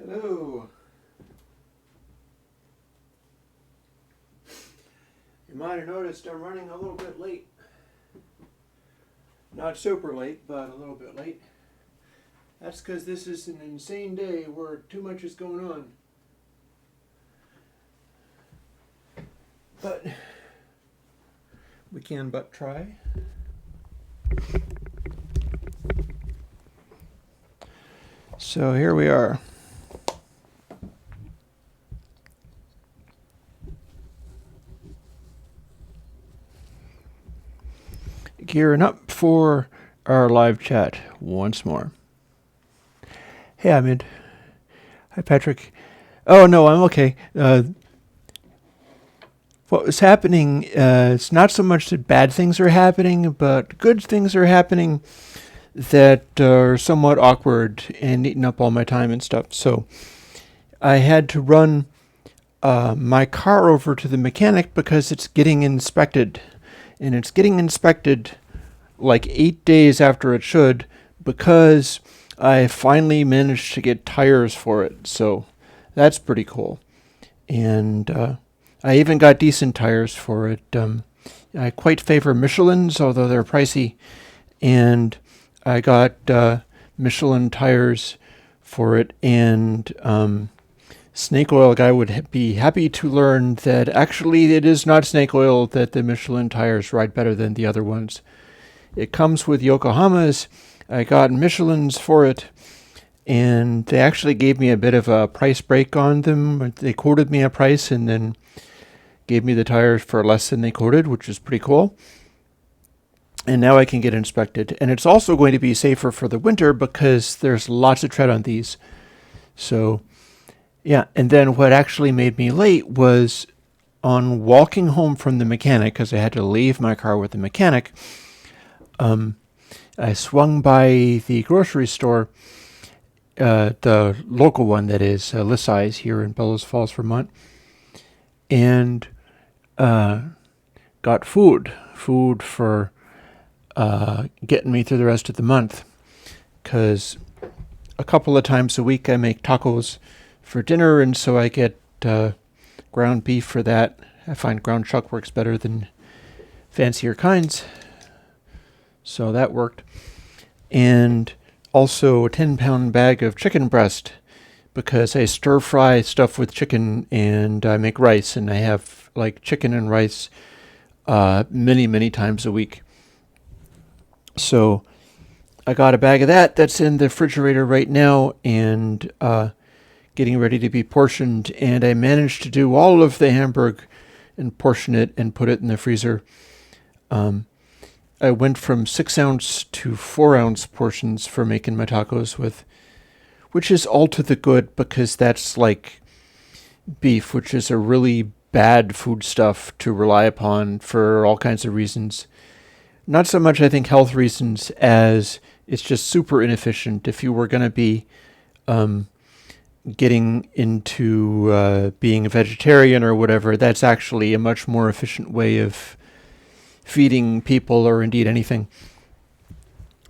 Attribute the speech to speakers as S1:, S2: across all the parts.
S1: Hello. You might have noticed I'm running a little bit late. Not super late, but a little bit late. That's because this is an insane day where too much is going on. But we can but try. So here we are. Gearing up for our live chat once more. Hey, Ahmed. Hi, Patrick. Oh, no, I'm okay. What was happening, it's not so much that bad things are happening, but good things are happening that are somewhat awkward and eating up all my time and stuff. So I had to run my car over to the mechanic because it's getting inspected. And it's getting inspected like 8 days after it should because I finally managed to get tires for it. So that's pretty cool. And I even got decent tires for it. I quite favor Michelin's, although they're pricey. And I got Michelin tires for it. And Snake Oil guy would be happy to learn that actually it is not snake oil that the Michelin tires ride better than the other ones. It comes with Yokohama's. I got Michelin's for it, and they actually gave me a bit of a price break on them. They quoted me a price and then gave me the tires for less than they quoted, which is pretty cool. And now I can get inspected. And it's also going to be safer for the winter because there's lots of tread on these. So yeah, and then what actually made me late was on walking home from the mechanic, because I had to leave my car with the mechanic. I swung by the grocery store, the local one that is, Lissai's here in Bellows Falls, Vermont, and got food for getting me through the rest of the month, because a couple of times a week I make tacos for dinner, and so I get ground beef for that. I find ground chuck works better than fancier kinds, so that worked. And also a 10-pound bag of chicken breast, because I stir fry stuff with chicken and I make rice, and I have like chicken and rice many times a week. So I got a bag of that that's in the refrigerator right now, and getting ready to be portioned, and I managed to do all of the hamburg and portion it and put it in the freezer. I went from 6-ounce to 4-ounce portions for making my tacos with, which is all to the good, because that's like beef, which is a really bad foodstuff to rely upon for all kinds of reasons. Not so much, I think, health reasons, as it's just super inefficient. If you were going to be getting into being a vegetarian or whatever, that's actually a much more efficient way of feeding people, or indeed anything.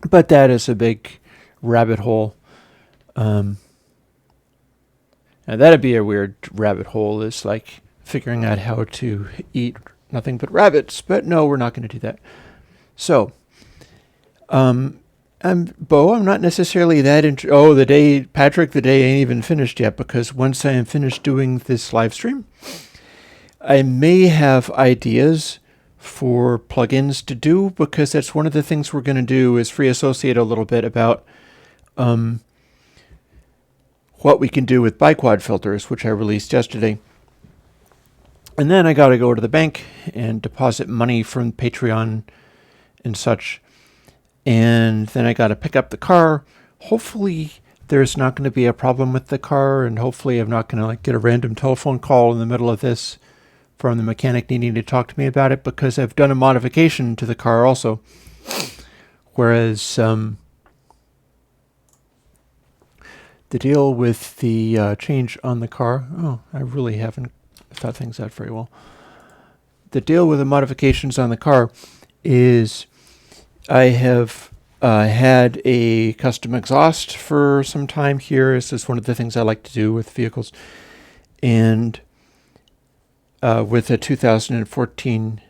S1: But that is a big rabbit hole. Now that'd be a weird rabbit hole, is like figuring out how to eat nothing but rabbits, but no, we're not going to do that. So, I'm Bo. I'm not necessarily that the day ain't even finished yet, because once I am finished doing this live stream, I may have ideas for plugins to do, because that's one of the things we're going to do, is free associate a little bit about what we can do with biquad filters, which I released yesterday. And then I got to go to the bank and deposit money from Patreon and such. And then I got to pick up the car. Hopefully there's not going to be a problem with the car, and hopefully I'm not going to get a random telephone call in the middle of this from the mechanic needing to talk to me about it, because I've done a modification to the car also. Whereas the deal with the change on the car, I really haven't thought things out very well. The deal with the modifications on the car is I have Had a custom exhaust for some time here. This is one of the things I like to do with vehicles. And with a 2014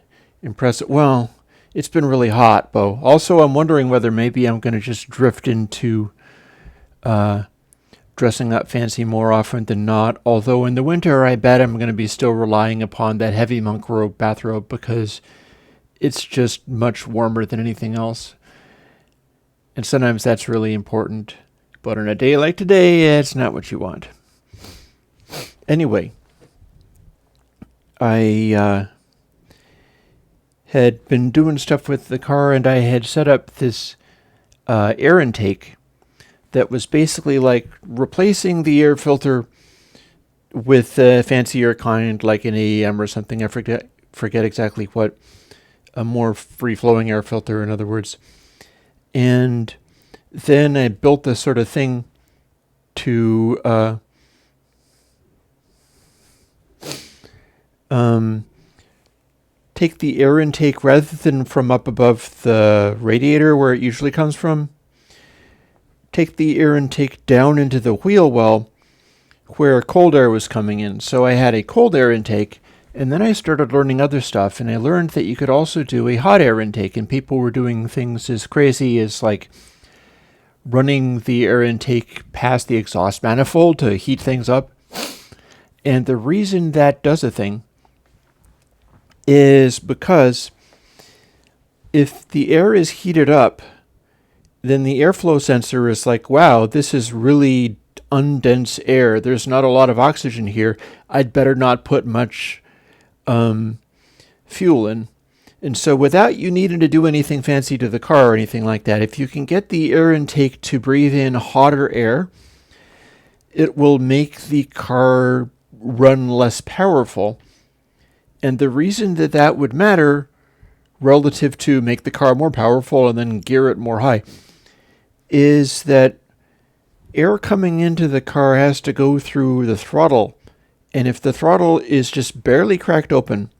S1: Impreza. Well, it's been really hot, Bo. Also, I'm wondering whether maybe I'm going to just drift into dressing up fancy more often than not. Although in the winter, I bet I'm going to be still relying upon that heavy monk robe bathrobe because it's just much warmer than anything else. And sometimes that's really important. But on a day like today, it's not what you want. Anyway, I had been doing stuff with the car, and I had set up this air intake that was basically like replacing the air filter with a fancier kind, like an AEM or something. I forget exactly what. A more free-flowing air filter, in other words. And then I built this sort of thing to take the air intake rather than from up above the radiator where it usually comes from. Take the air intake down into the wheel well where cold air was coming in. So I had a cold air intake, and then I started learning other stuff, and I learned that you could also do a hot air intake, and people were doing things as crazy as like running the air intake past the exhaust manifold to heat things up. And the reason that does a thing is because if the air is heated up, then the airflow sensor is like, wow, this is really undense air. There's not a lot of oxygen here. I'd better not put much fuel in. And so without you needing to do anything fancy to the car or anything like that, if you can get the air intake to breathe in hotter air, it will make the car run less powerful. And the reason that that would matter relative to make the car more powerful and then gear it more high is that air coming into the car has to go through the throttle. And if the throttle is just barely cracked open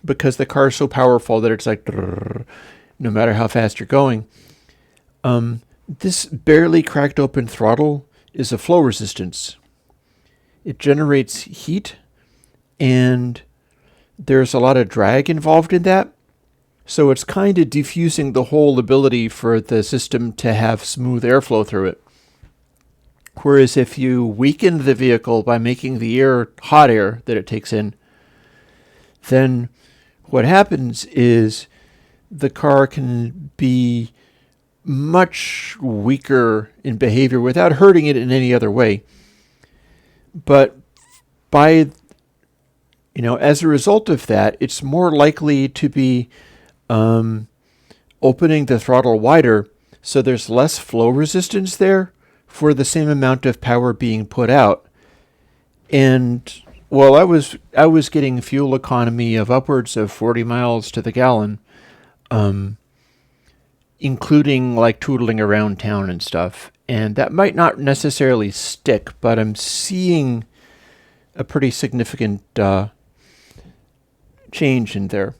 S1: because the car is so powerful that it's like no matter how fast you're going, this barely cracked open throttle is a flow resistance. It generates heat, and there's a lot of drag involved in that. So it's kind of diffusing the whole ability for the system to have smooth airflow through it. Whereas if you weaken the vehicle by making the air hot air that it takes in, then what happens is the car can be much weaker in behavior without hurting it in any other way. But by, as a result of that, it's more likely to be opening the throttle wider, so there's less flow resistance there for the same amount of power being put out. And well, I was getting fuel economy of upwards of 40 miles to the gallon, including like tootling around town and stuff. And that might not necessarily stick, but I'm seeing a pretty significant change in there.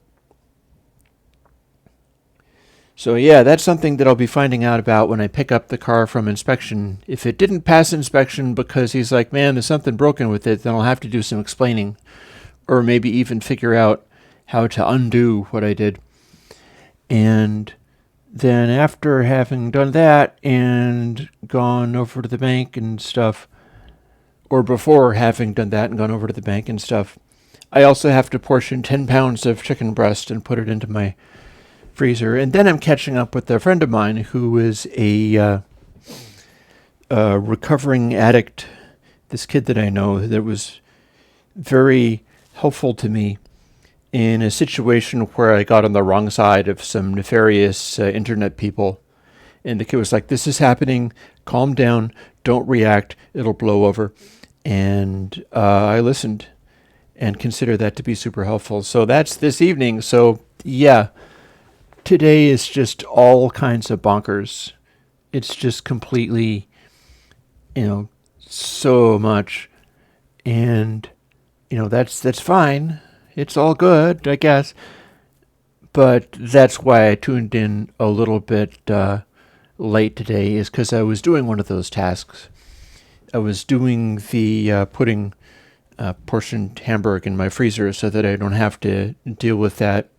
S1: So yeah, that's something that I'll be finding out about when I pick up the car from inspection. If it didn't pass inspection because he's like, man, there's something broken with it, then I'll have to do some explaining. Or maybe even figure out how to undo what I did. And then after having done that and gone over to the bank and stuff, or before having done that and gone over to the bank and stuff, I also have to portion 10 pounds of chicken breast and put it into my freezer. And then I'm catching up with a friend of mine who is a recovering addict. This kid that I know that was very helpful to me in a situation where I got on the wrong side of some nefarious internet people. And the kid was like, this is happening. Calm down. Don't react. It'll blow over. And I listened and consider that to be super helpful. So that's this evening. So yeah, today is just all kinds of bonkers. It's just completely, so much. And, that's fine. It's all good, I guess. But that's why I tuned in a little bit late today is because I was doing one of those tasks. I was doing the putting portioned hamburger in my freezer so that I don't have to deal with that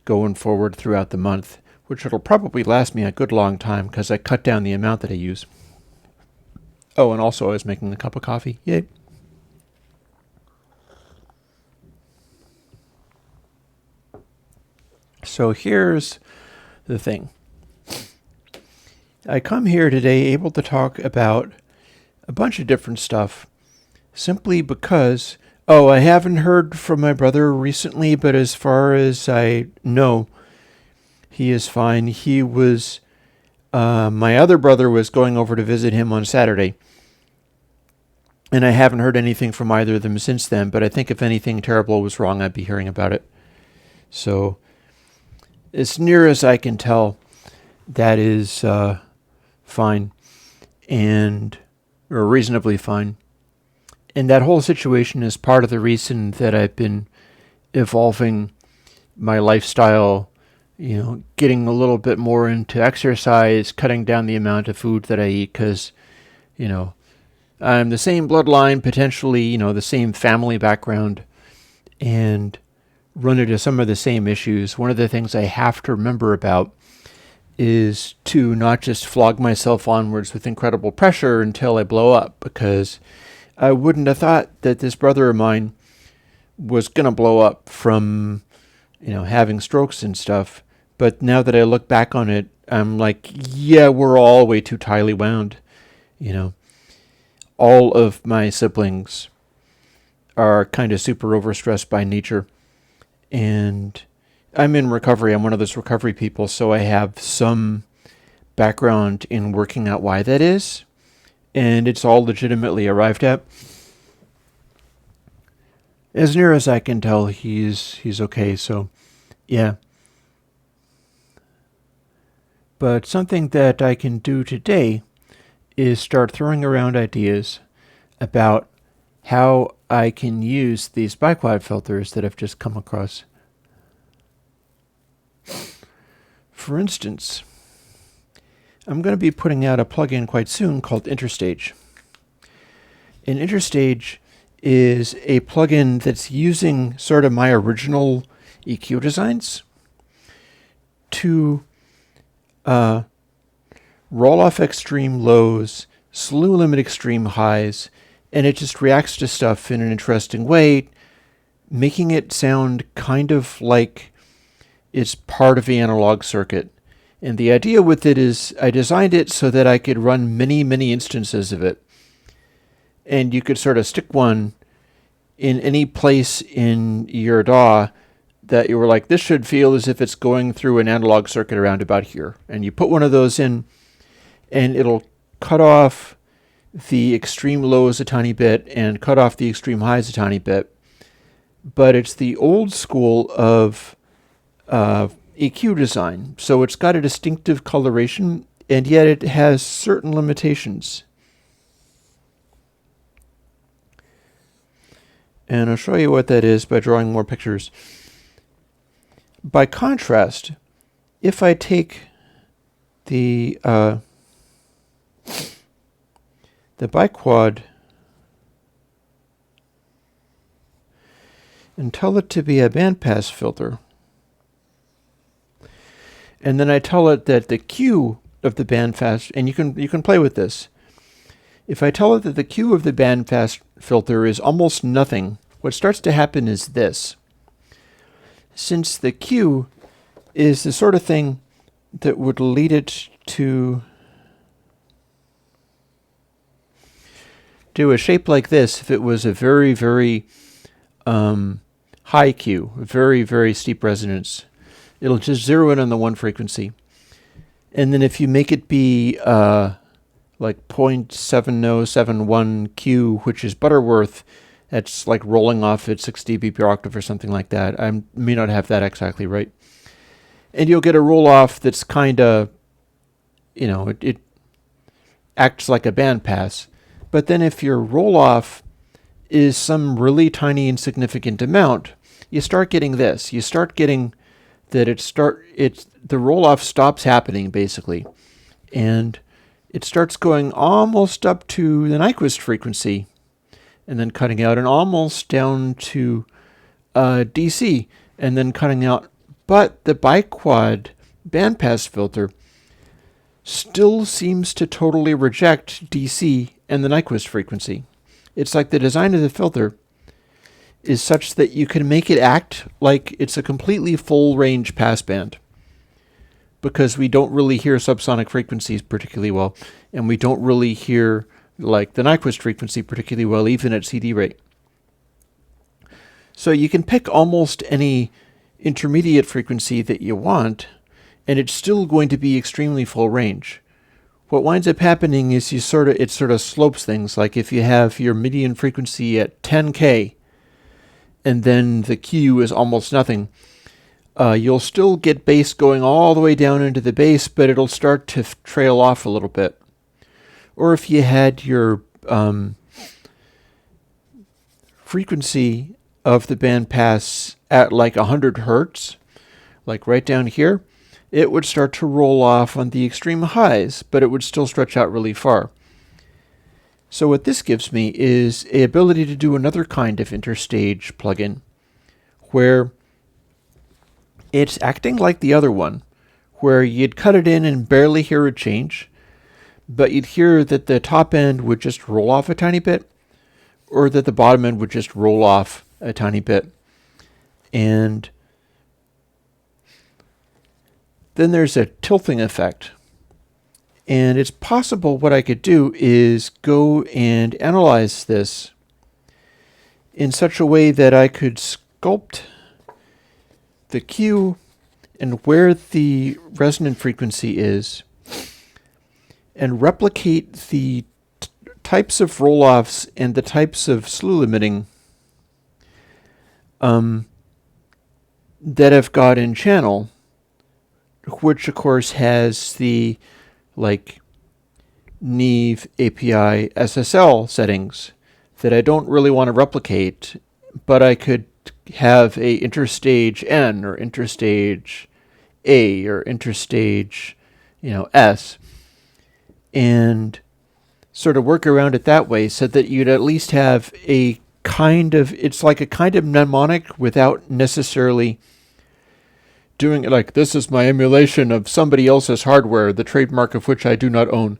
S1: going forward throughout the month, which it'll probably last me a good long time because I cut down the amount that I use. Oh, and also I was making a cup of coffee. Yay. So here's the thing. I come here today able to talk about a bunch of different stuff simply because, I haven't heard from my brother recently, but as far as I know, he is fine. He was, my other brother was going over to visit him on Saturday, and I haven't heard anything from either of them since then, but I think if anything terrible was wrong, I'd be hearing about it. So, as near as I can tell, that is fine, or reasonably fine. And that whole situation is part of the reason that I've been evolving my lifestyle, getting a little bit more into exercise, cutting down the amount of food that I eat, because, I'm the same bloodline, potentially, the same family background, and run into some of the same issues. One of the things I have to remember about is to not just flog myself onwards with incredible pressure until I blow up, because I wouldn't have thought that this brother of mine was going to blow up from, having strokes and stuff. But now that I look back on it, I'm like, yeah, we're all way too tightly wound. All of my siblings are kind of super overstressed by nature. And I'm in recovery. I'm one of those recovery people, so I have some background in working out why that is. And it's all legitimately arrived at. As near as I can tell, he's okay, so yeah. But something that I can do today is start throwing around ideas about how I can use these biquad filters that I've just come across. For instance, I'm going to be putting out a plugin quite soon called Interstage. And Interstage is a plugin that's using sort of my original EQ designs to roll off extreme lows, slew limit extreme highs, and it just reacts to stuff in an interesting way, making it sound kind of like it's part of the analog circuit. And the idea with it is I designed it so that I could run many, many instances of it. And you could sort of stick one in any place in your DAW that you were like, this should feel as if it's going through an analog circuit around about here. And you put one of those in, and it'll cut off the extreme lows a tiny bit and cut off the extreme highs a tiny bit. But it's the old school of EQ design. So it's got a distinctive coloration, and yet it has certain limitations. And I'll show you what that is by drawing more pictures. By contrast, if I take the biquad and tell it to be a bandpass filter, and then I tell it that the Q of the bandpass, and you can play with this. If I tell it that the Q of the bandpass filter is almost nothing, what starts to happen is this. Since the Q is the sort of thing that would lead it to do a shape like this if it was a very, very high Q, a very, very steep resonance. It'll just zero in on the one frequency. And then if you make it be like 0.7071 Q, which is Butterworth, that's like rolling off at 6 dB per octave or something like that. I may not have that exactly right. And you'll get a roll-off that's kind of, it acts like a bandpass. But then if your roll-off is some really tiny insignificant amount, you start getting this. You start getting that the roll-off stops happening, basically. and it starts going almost up to the Nyquist frequency, and then cutting out, and almost down to DC, and then cutting out. But the biquad bandpass filter still seems to totally reject DC and the Nyquist frequency. It's like the design of the filter is such that you can make it act like it's a completely full range passband, because we don't really hear subsonic frequencies particularly well, and we don't really hear like the Nyquist frequency particularly well, even at CD rate. So you can pick almost any intermediate frequency that you want, and it's still going to be extremely full range. What winds up happening is it sort of slopes things. Like if you have your median frequency at 10K, and then the Q is almost nothing, you'll still get bass going all the way down into the bass, but it'll start to trail off a little bit. Or if you had your frequency of the bandpass at like 100 hertz, like right down here, it would start to roll off on the extreme highs, but it would still stretch out really far. So what this gives me is a ability to do another kind of interstage plugin, where it's acting like the other one, where you'd cut it in and barely hear a change, but you'd hear that the top end would just roll off a tiny bit, or that the bottom end would just roll off a tiny bit. And then there's a tilting effect. And it's possible what I could do is go and analyze this in such a way that I could sculpt the Q and where the resonant frequency is, and replicate the types of roll-offs and the types of slew limiting that I've got in channel, which of course has the like Neve API SSL settings that I don't really want to replicate, but I could have a interstage N or interstage A or interstage, S, and sort of work around it that way, so that you'd at least have a kind of, it's like a kind of mnemonic without necessarily doing it like, this is my emulation of somebody else's hardware, the trademark of which I do not own.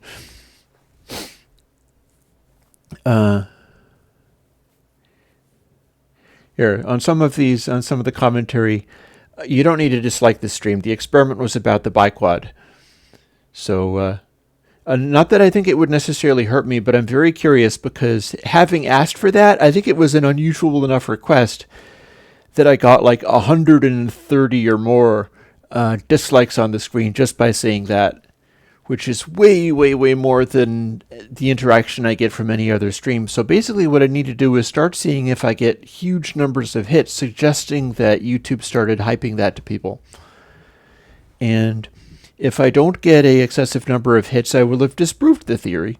S1: Here, on some of the commentary, you don't need to dislike the stream. The experiment was about the biquad. So, not that I think it would necessarily hurt me, but I'm very curious, because having asked for that, I think it was an unusual enough request that I got like 130 or more dislikes on the screen just by saying that, which is way, way, way more than the interaction I get from any other stream. So basically what I need to do is start seeing if I get huge numbers of hits, suggesting that YouTube started hyping that to people. And if I don't get an excessive number of hits, I will have disproved the theory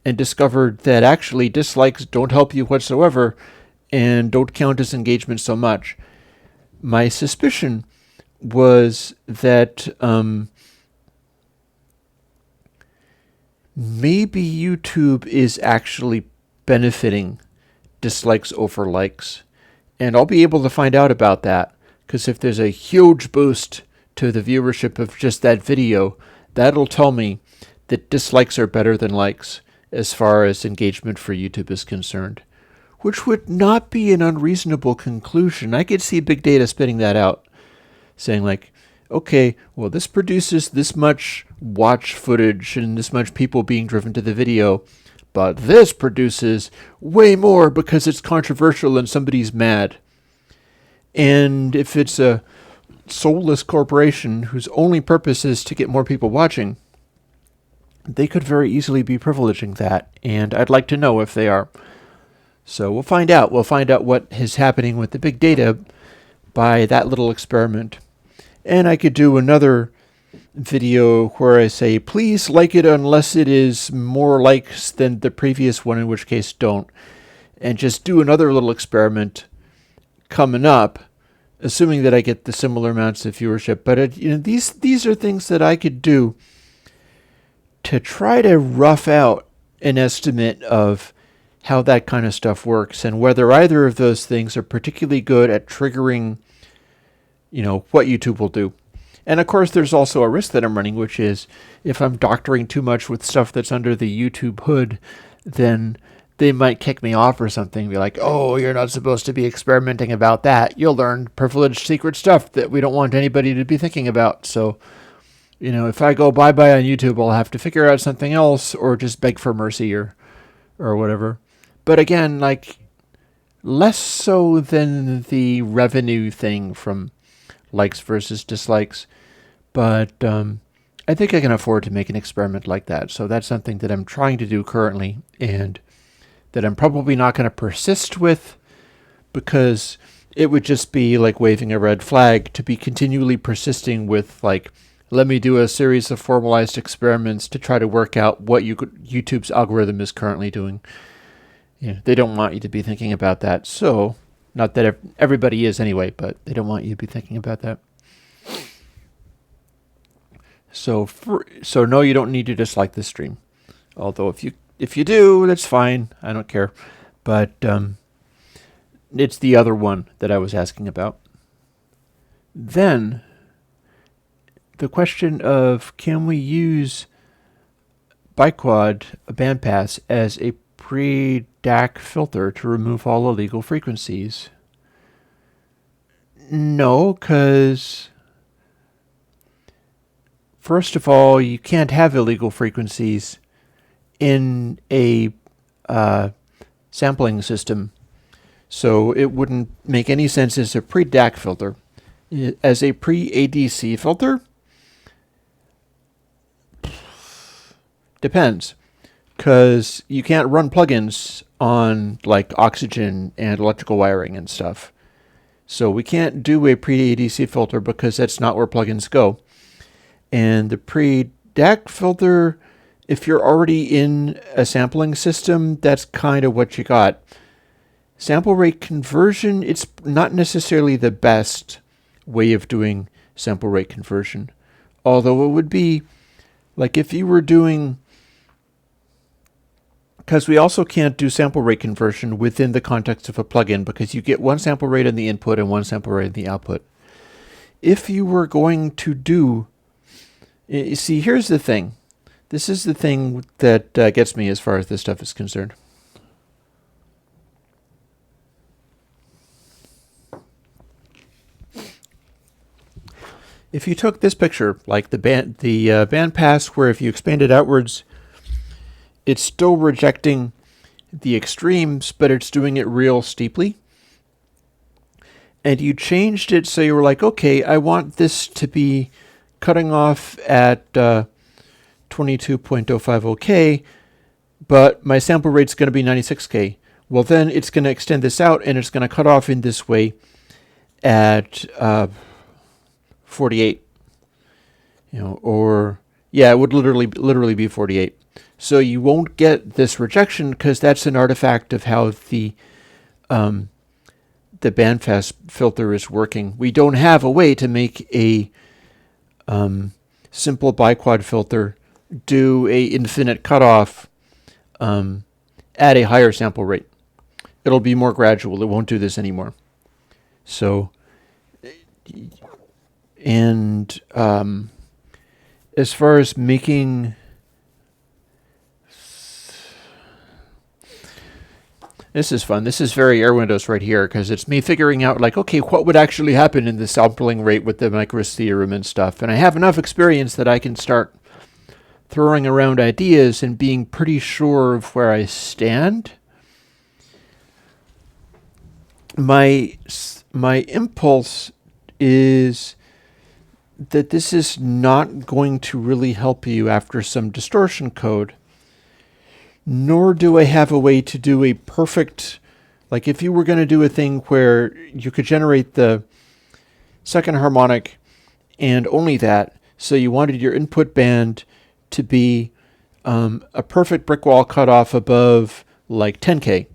S1: and discovered that actually dislikes don't help you whatsoever and don't count as engagement so much. My suspicion was that maybe YouTube is actually benefiting dislikes over likes. And I'll be able to find out about that, because if there's a huge boost to the viewership of just that video, that'll tell me that dislikes are better than likes as far as engagement for YouTube is concerned, which would not be an unreasonable conclusion. I could see big data spitting that out, saying like, okay, well, this produces this much watch footage and this much people being driven to the video, but this produces way more because it's controversial and somebody's mad. And if it's a soulless corporation whose only purpose is to get more people watching, they could very easily be privileging that, and I'd like to know if they are. So we'll find out. We'll find out what is happening with the big data by that little experiment. And I could do another video where I say, please like it unless it is more likes than the previous one, in which case don't. And just do another little experiment coming up, assuming that I get the similar amounts of viewership. But these are things that I could do to try to rough out an estimate of how that kind of stuff works and whether either of those things are particularly good at triggering, what YouTube will do. And of course, there's also a risk that I'm running, which is if I'm doctoring too much with stuff that's under the YouTube hood, then they might kick me off or something, be like, oh, you're not supposed to be experimenting about that. You'll learn privileged secret stuff that we don't want anybody to be thinking about. So, if I go bye-bye on YouTube, I'll have to figure out something else or just beg for mercy or whatever. But again, less so than the revenue thing from likes versus dislikes. But I think I can afford to make an experiment like that. So that's something that I'm trying to do currently and that I'm probably not going to persist with, because it would just be like waving a red flag to be continually persisting with let me do a series of formalized experiments to try to work out what YouTube's algorithm is currently doing. They don't want you to be thinking about that. So, not that everybody is anyway, but they don't want you to be thinking about that. So no, you don't need to dislike this stream. Although if you do, that's fine. I don't care. But it's the other one that I was asking about. Then the question of, can we use biquad, a bandpass, as a pre-DAC filter to remove all illegal frequencies? No, because first of all, you can't have illegal frequencies in a sampling system. So it wouldn't make any sense as a pre-DAC filter. As a pre-ADC filter, depends, because you can't run plugins on oxygen and electrical wiring and stuff. So we can't do a pre-ADC filter because that's not where plugins go. And the pre-DAC filter, if you're already in a sampling system, that's kind of what you got. Sample rate conversion, it's not necessarily the best way of doing sample rate conversion. Although it would be if you were doing, because we also can't do sample rate conversion within the context of a plugin, because you get one sample rate in the input and one sample rate in the output. If you were going to do, you see, here's the thing. This is the thing that gets me as far as this stuff is concerned. If you took this picture, like the bandpass, where if you expand it outwards, it's still rejecting the extremes, but it's doing it real steeply. And you changed it so you were like, okay, I want this to be cutting off at 22.050K, but my sample rate's going to be 96K. Well, then it's going to extend this out, and it's going to cut off in this way at 48. It would literally be 48. So you won't get this rejection because that's an artifact of how the bandpass filter is working. We don't have a way to make a simple biquad filter do a infinite cutoff at a higher sample rate. It'll be more gradual. It won't do this anymore. So, and as far as making, this is fun. This is very Airwindows right here, because it's me figuring out okay, what would actually happen in the sampling rate with the Micros theorem and stuff. And I have enough experience that I can start throwing around ideas and being pretty sure of where I stand. My impulse is that this is not going to really help you after some distortion code. Nor do I have a way to do a perfect, if you were going to do a thing where you could generate the second harmonic and only that, so you wanted your input band to be a perfect brick wall cutoff above 10K.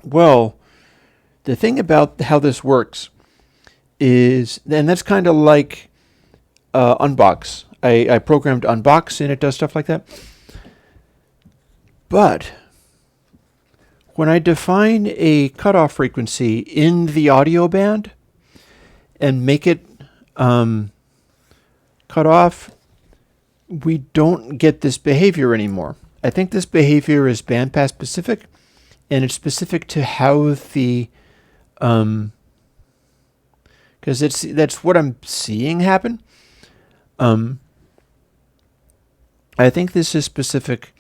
S1: Well, the thing about how this works is, and that's kind of like Unbox. I programmed unbox, and it does stuff like that. But when I define a cutoff frequency in the audio band and make it cut off, we don't get this behavior anymore. I think this behavior is bandpass specific, and it's specific to how the because that's what I'm seeing happen. I think this is specific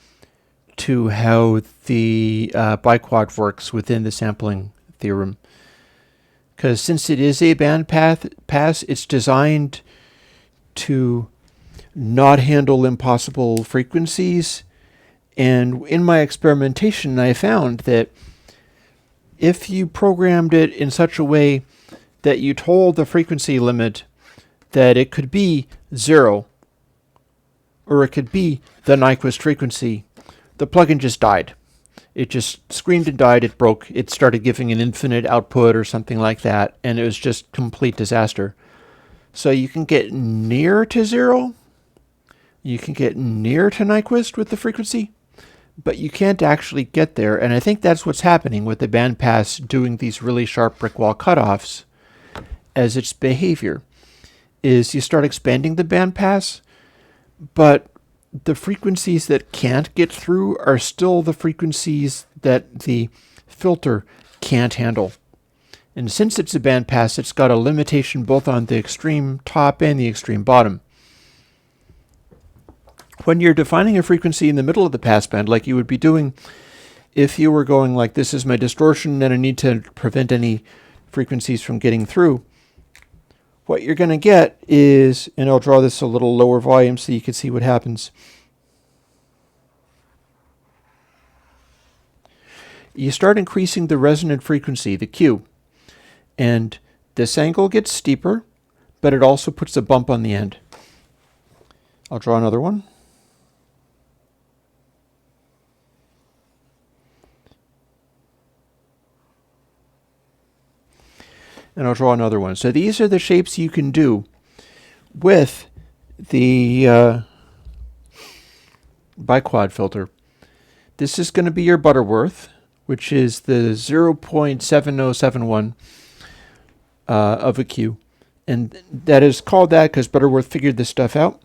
S1: to how the biquad works within the sampling theorem. Because since it is a bandpass, it's designed to not handle impossible frequencies. And in my experimentation, I found that if you programmed it in such a way that you told the frequency limit that it could be 0, or it could be the Nyquist frequency, the plugin just died. It just screamed and died. It broke. It started giving an infinite output or something like that, and it was just complete disaster. So you can get near to 0. You can get near to Nyquist with the frequency, but you can't actually get there. And I think that's what's happening with the bandpass doing these really sharp brick wall cutoffs as its behavior, is you start expanding the bandpass, but the frequencies that can't get through are still the frequencies that the filter can't handle. And since it's a bandpass, it's got a limitation both on the extreme top and the extreme bottom. When you're defining a frequency in the middle of the passband, like you would be doing if you were going like, this is my distortion and I need to prevent any frequencies from getting through, what you're going to get is, and I'll draw this a little lower volume so you can see what happens. You start increasing the resonant frequency, the Q, and this angle gets steeper, but it also puts a bump on the end. I'll draw another one. And I'll draw another one. So these are the shapes you can do with the biquad filter. This is going to be your Butterworth, which is the 0.7071 of a Q. And that is called that because Butterworth figured this stuff out.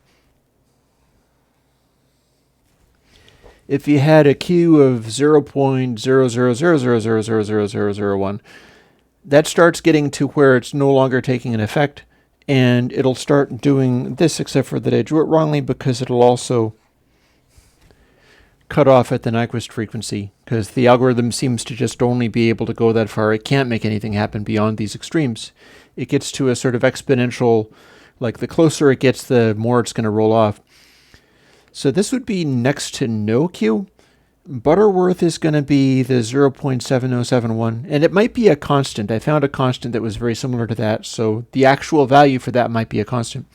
S1: If you had a Q of 0.0000000001, that starts getting to where it's no longer taking an effect, and it'll start doing this, except for that I drew it wrongly because it'll also cut off at the Nyquist frequency, because the algorithm seems to just only be able to go that far. It can't make anything happen beyond these extremes. It gets to a sort of exponential, like the closer it gets, the more it's going to roll off. So this would be next to no Q. Butterworth is going to be the 0.7071, and it might be a constant. I found a constant that was very similar to that, so the actual value for that might be a constant.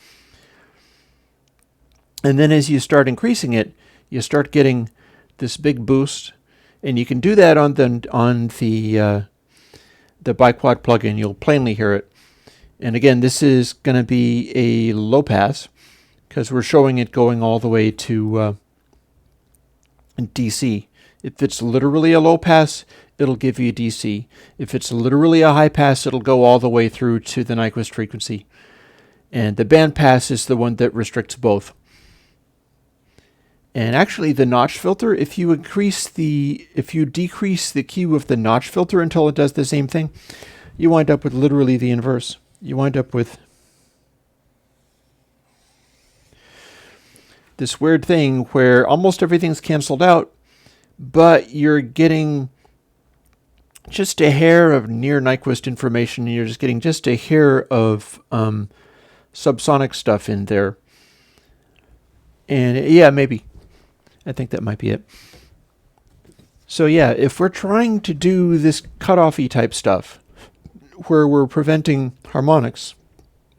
S1: And then as you start increasing it, you start getting this big boost, and you can do that on the biquad plugin. You'll plainly hear it. And again, this is going to be a low pass because we're showing it going all the way to DC. If it's literally a low pass, it'll give you DC. If it's literally a high pass, it'll go all the way through to the Nyquist frequency. And the band pass is the one that restricts both. And actually the notch filter, if you decrease the Q of the notch filter until it does the same thing, you wind up with literally the inverse. You wind up with this weird thing where almost everything's canceled out, but you're getting just a hair of near Nyquist information, and you're just getting just a hair of subsonic stuff in there. And yeah, maybe. I think that might be it. So yeah, if we're trying to do this cutoff-y type stuff, where we're preventing harmonics,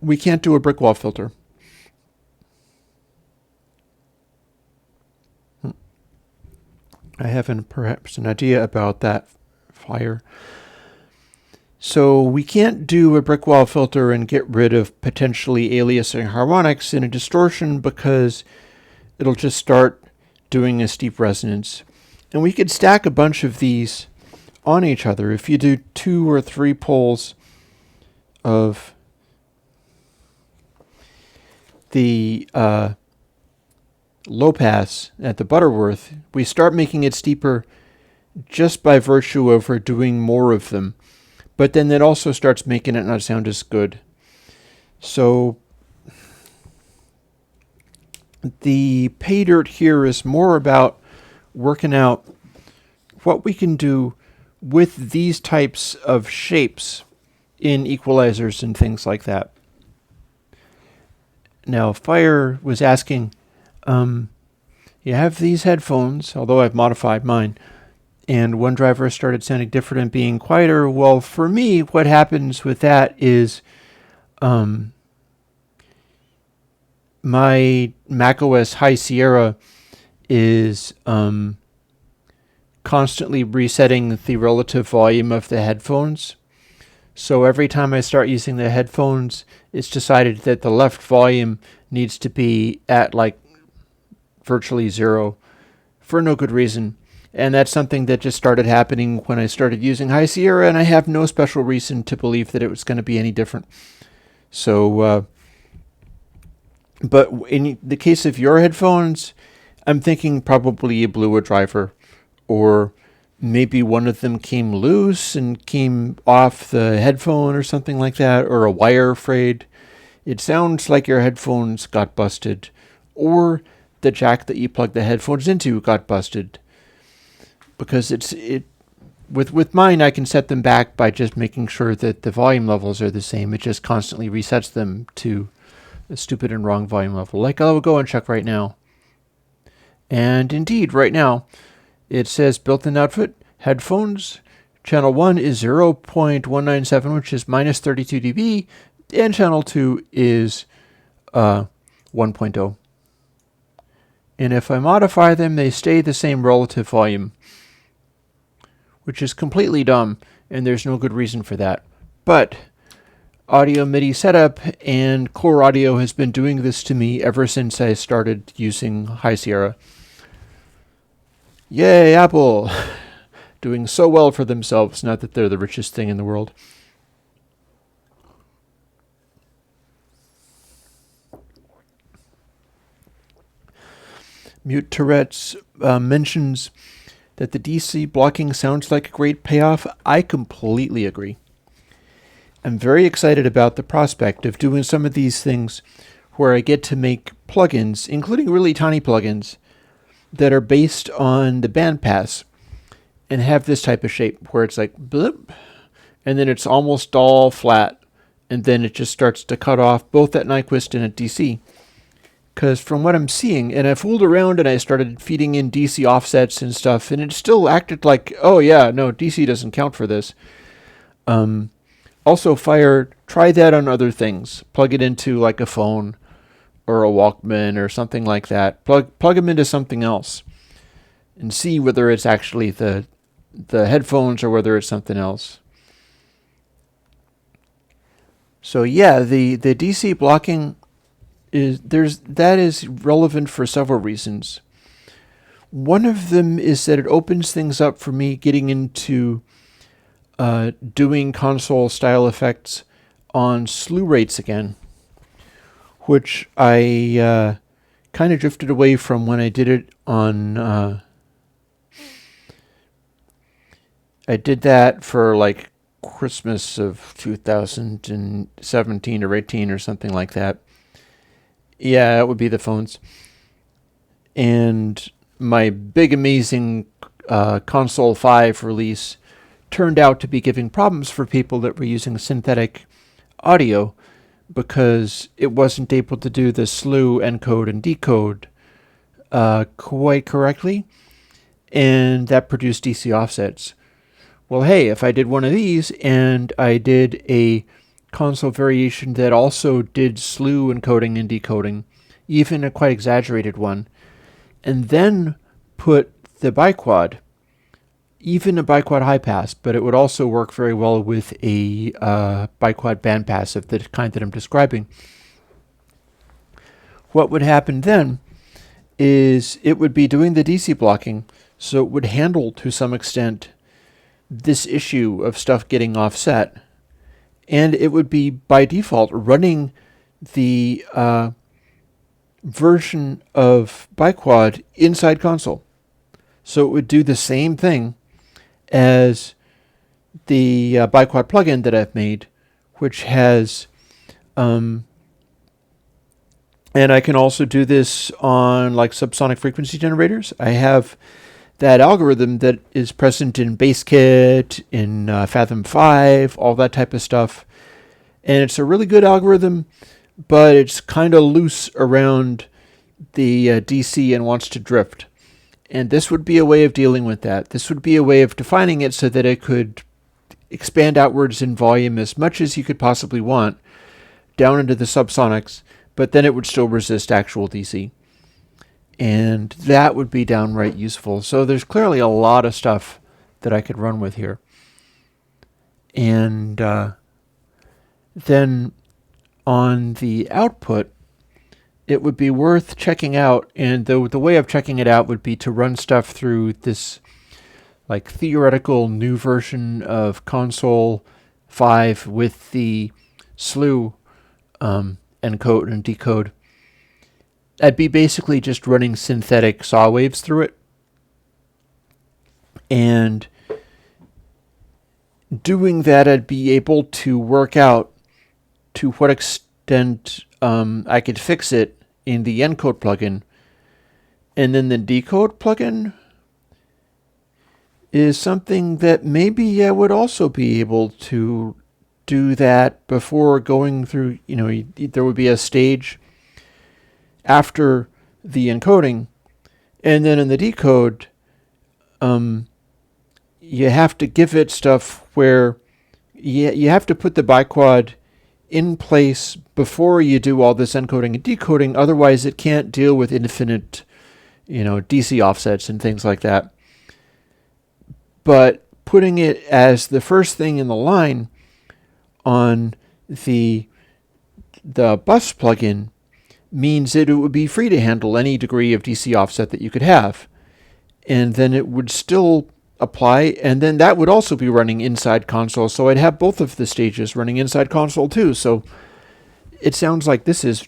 S1: we can't do a brick wall filter. I have perhaps an idea about that fire. So we can't do a brick wall filter and get rid of potentially aliasing harmonics in a distortion because it'll just start doing a steep resonance. And we could stack a bunch of these on each other. If you do 2 or 3 poles of the low pass at the Butterworth, we start making it steeper just by virtue of we're doing more of them. But then that also starts making it not sound as good. So the pay dirt here is more about working out what we can do with these types of shapes in equalizers and things like that. Now, Fire was asking, you have these headphones, although I've modified mine, and one driver started sounding different and being quieter. Well, for me, what happens with that is my macOS High Sierra is constantly resetting the relative volume of the headphones. So every time I start using the headphones, it's decided that the left volume needs to be at like virtually 0 for no good reason. And that's something that just started happening when I started using High Sierra, and I have no special reason to believe that it was going to be any different. So, but in the case of your headphones, I'm thinking probably you blew a driver, or maybe one of them came loose and came off the headphone or something like that, or a wire frayed. It sounds like your headphones got busted, or the jack that you plug the headphones into got busted. Because with mine, I can set them back by just making sure that the volume levels are the same. It just constantly resets them to a stupid and wrong volume level. Like I will go and check right now. And indeed, right now, it says built-in output, headphones, channel 1 is 0.197, which is minus 32 dB, and channel 2 is 1.0. And if I modify them, they stay the same relative volume, which is completely dumb, and there's no good reason for that. But Audio MIDI Setup and Core Audio has been doing this to me ever since I started using High Sierra. Yay, Apple! Doing so well for themselves, not that they're the richest thing in the world. Mute Tourette's mentions that the DC blocking sounds like a great payoff. I completely agree. I'm very excited about the prospect of doing some of these things where I get to make plugins, including really tiny plugins, that are based on the bandpass and have this type of shape where it's like blip, and then it's almost all flat, and then it just starts to cut off both at Nyquist and at DC. Because from what I'm seeing, and I fooled around and I started feeding in DC offsets and stuff, and it still acted like, oh yeah, no, DC doesn't count for this. Also, Fire, try that on other things. Plug it into like a phone or a Walkman or something like that. Plug them into something else and see whether it's actually the headphones or whether it's something else. So yeah, the DC blocking that is relevant for several reasons. One of them is that it opens things up for me getting into doing console style effects on slew rates again, which I kind of drifted away from when I did it on. I did that for like Christmas of 2017 or 18 or something like that. Yeah, it would be the phones. And my big, amazing Console 5 release turned out to be giving problems for people that were using synthetic audio because it wasn't able to do the slew, encode, and decode quite correctly, and that produced DC offsets. Well, hey, if I did one of these and I did a console variation that also did slew encoding and decoding, even a quite exaggerated one, and then put the biquad even a biquad high pass, but it would also work very well with a biquad bandpass of the kind that I'm describing. What would happen then is it would be doing the DC blocking, so it would handle to some extent this issue of stuff getting offset, and it would be by default running the version of biquad inside console. So it would do the same thing as the biquad plugin that I've made, which has, and I can also do this on like subsonic frequency generators. I have that algorithm that is present in BaseKit, in Fathom 5, all that type of stuff. And it's a really good algorithm, but it's kind of loose around the DC and wants to drift. And this would be a way of dealing with that. This would be a way of defining it so that it could expand outwards in volume as much as you could possibly want down into the subsonics, but then it would still resist actual DC. And that would be downright useful. So there's clearly a lot of stuff that I could run with here. And then on the output, it would be worth checking out. And the way of checking it out would be to run stuff through this like theoretical new version of console 5 with the slew encode and decode. I'd be basically just running synthetic saw waves through it and doing that. I'd be able to work out to what extent I could fix it in the encode plugin, and then the decode plugin is something that maybe I would also be able to do that before going through, there would be a stage after the encoding, and then in the decode, you have to give it stuff where you have to put the biquad in place before you do all this encoding and decoding. Otherwise, it can't deal with infinite, DC offsets and things like that. But putting it as the first thing in the line on the bus plugin means that it would be free to handle any degree of DC offset that you could have. And then it would still apply, and then that would also be running inside console. So I'd have both of the stages running inside console too. So it sounds like this is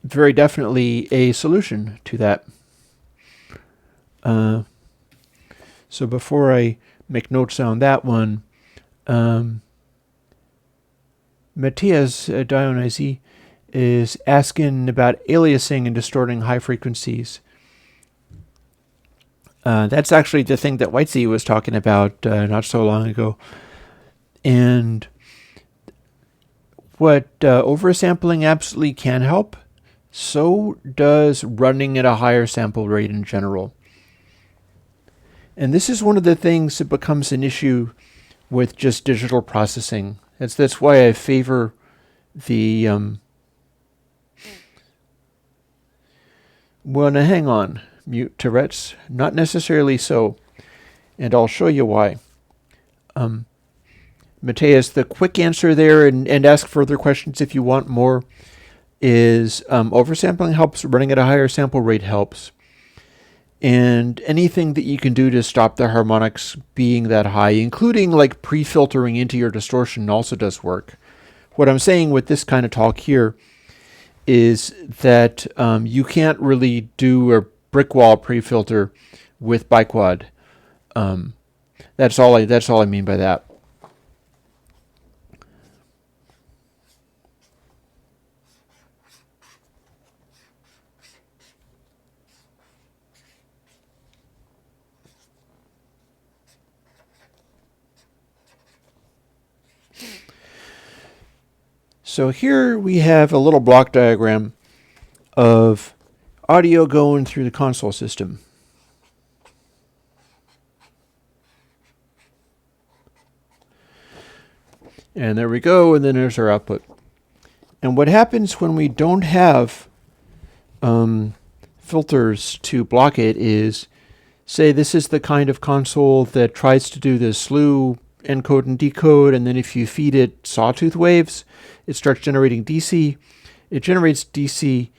S1: very definitely a solution to that. So before I make notes on that one, Matthias Dionysi is asking about aliasing and distorting high frequencies. That's actually the thing that Whitesea was talking about not so long ago. And what oversampling absolutely can help, so does running at a higher sample rate in general. And this is one of the things that becomes an issue with just digital processing. That's why I favor the... Well, now hang on, mute Tourette's. Not necessarily so, and I'll show you why. Matthias, the quick answer there, and ask further questions if you want more, is oversampling helps, running at a higher sample rate helps. And anything that you can do to stop the harmonics being that high, including like pre-filtering into your distortion, also does work. What I'm saying with this kind of talk here is that you can't really do a brick wall pre-filter with biquad. That's all I mean by that. So here we have a little block diagram of audio going through the console system. And there we go, and then there's our output. And what happens when we don't have filters to block it is say this is the kind of console that tries to do the slew encode and decode, and then if you feed it sawtooth waves, it starts generating DC. It generates DC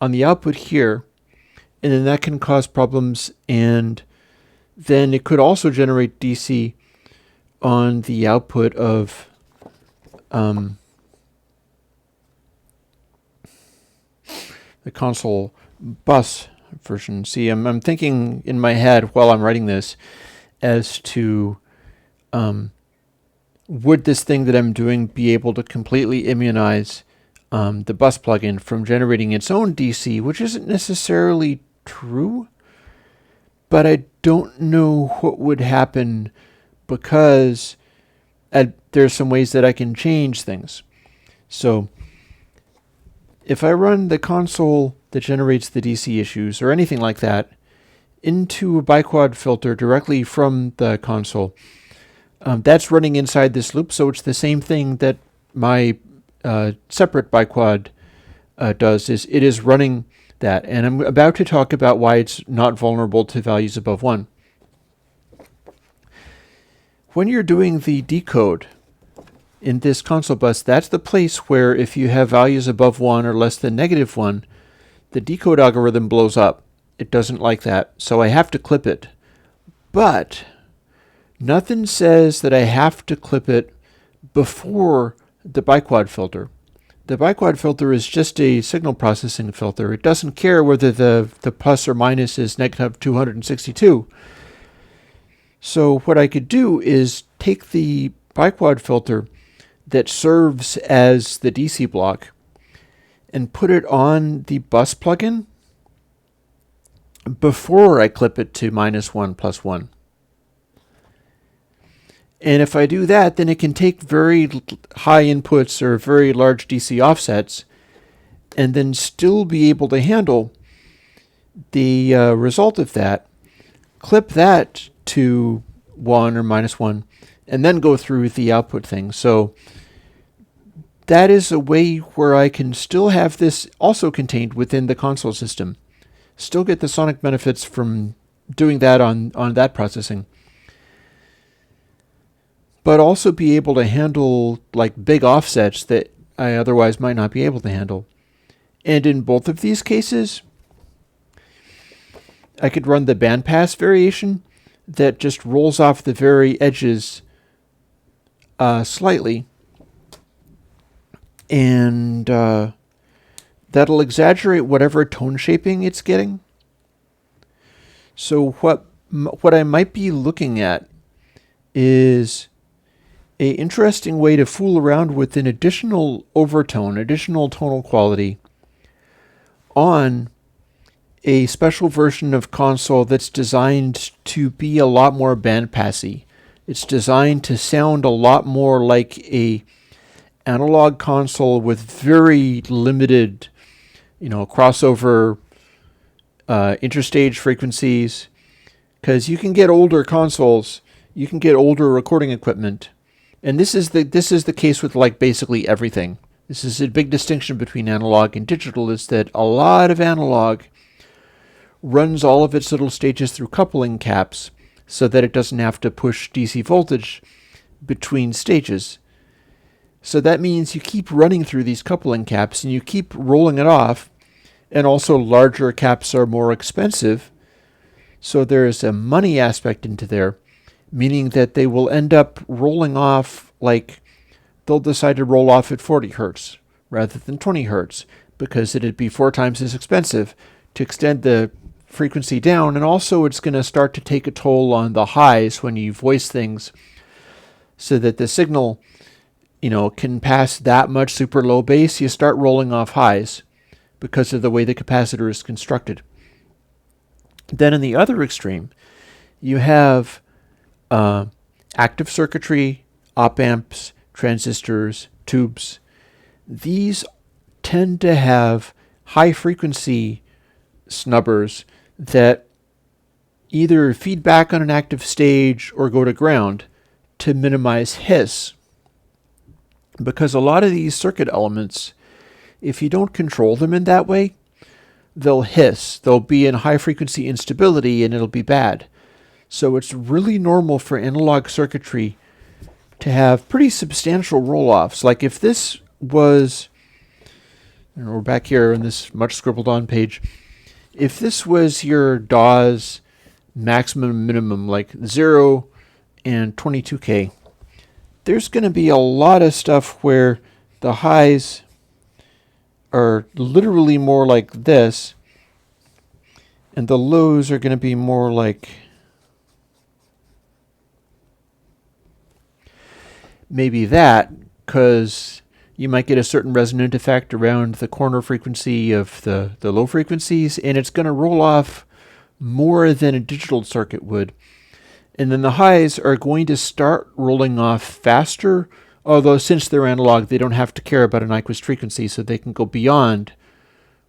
S1: on the output here, and then that can cause problems, and then it could also generate DC on the output of the console bus version. See, I'm thinking in my head while I'm writing this as to would this thing that I'm doing be able to completely immunize the bus plugin from generating its own DC, which isn't necessarily true, but I don't know what would happen because there's some ways that I can change things. So if I run the console that generates the DC issues or anything like that into a biquad filter directly from the console, that's running inside this loop, so it's the same thing that my separate biquad does. Is it is running that, and I'm about to talk about why it's not vulnerable to values above 1. When you're doing the decode in this console bus, that's the place where if you have values above 1 or less than -1, the decode algorithm blows up. It doesn't like that, so I have to clip it. But nothing says that I have to clip it before the biquad filter. The biquad filter is just a signal processing filter. It doesn't care whether the plus or minus is -262. So what I could do is take the biquad filter that serves as the DC block and put it on the bus plugin before I clip it to -1 plus 1. And if I do that, then it can take very high inputs or very large DC offsets and then still be able to handle the result of that, clip that to 1 or -1, and then go through the output thing. So that is a way where I can still have this also contained within the console system. Still get the sonic benefits from doing that on that processing, but also be able to handle like big offsets that I otherwise might not be able to handle. And in both of these cases, I could run the bandpass variation that just rolls off the very edges slightly, and that'll exaggerate whatever tone shaping it's getting. So what I might be looking at is an interesting way to fool around with an additional overtone, additional tonal quality on a special version of console that's designed to be a lot more bandpassy. It's designed to sound a lot more like a analog console with very limited, crossover interstage frequencies, because you can get older consoles, you can get older recording equipment, and this is the case with like basically everything. This is a big distinction between analog and digital, is that a lot of analog runs all of its little stages through coupling caps so that it doesn't have to push DC voltage between stages. So that means you keep running through these coupling caps and you keep rolling it off, and also larger caps are more expensive, so there's a money aspect into there, meaning that they will end up rolling off, like they'll decide to roll off at 40 hertz rather than 20 hertz because it'd be 4 times as expensive to extend the frequency down, and also it's going to start to take a toll on the highs when you voice things so that the signal can pass that much super low bass. You start rolling off highs because of the way the capacitor is constructed. Then in the other extreme, you have active circuitry, op amps, transistors, tubes. These tend to have high frequency snubbers that either feed back on an active stage or go to ground to minimize hiss. Because a lot of these circuit elements, if you don't control them in that way, they'll hiss. They'll be in high frequency instability and it'll be bad. So it's really normal for analog circuitry to have pretty substantial roll-offs. Like if this was, we're back here in this much scribbled on page, if this was your DAW's maximum and minimum, like 0 and 22K, there's going to be a lot of stuff where the highs are literally more like this, and the lows are going to be more like maybe that, because you might get a certain resonant effect around the corner frequency of the low frequencies, and it's going to roll off more than a digital circuit would. And then the highs are going to start rolling off faster, although since they're analog, they don't have to care about a Nyquist frequency, so they can go beyond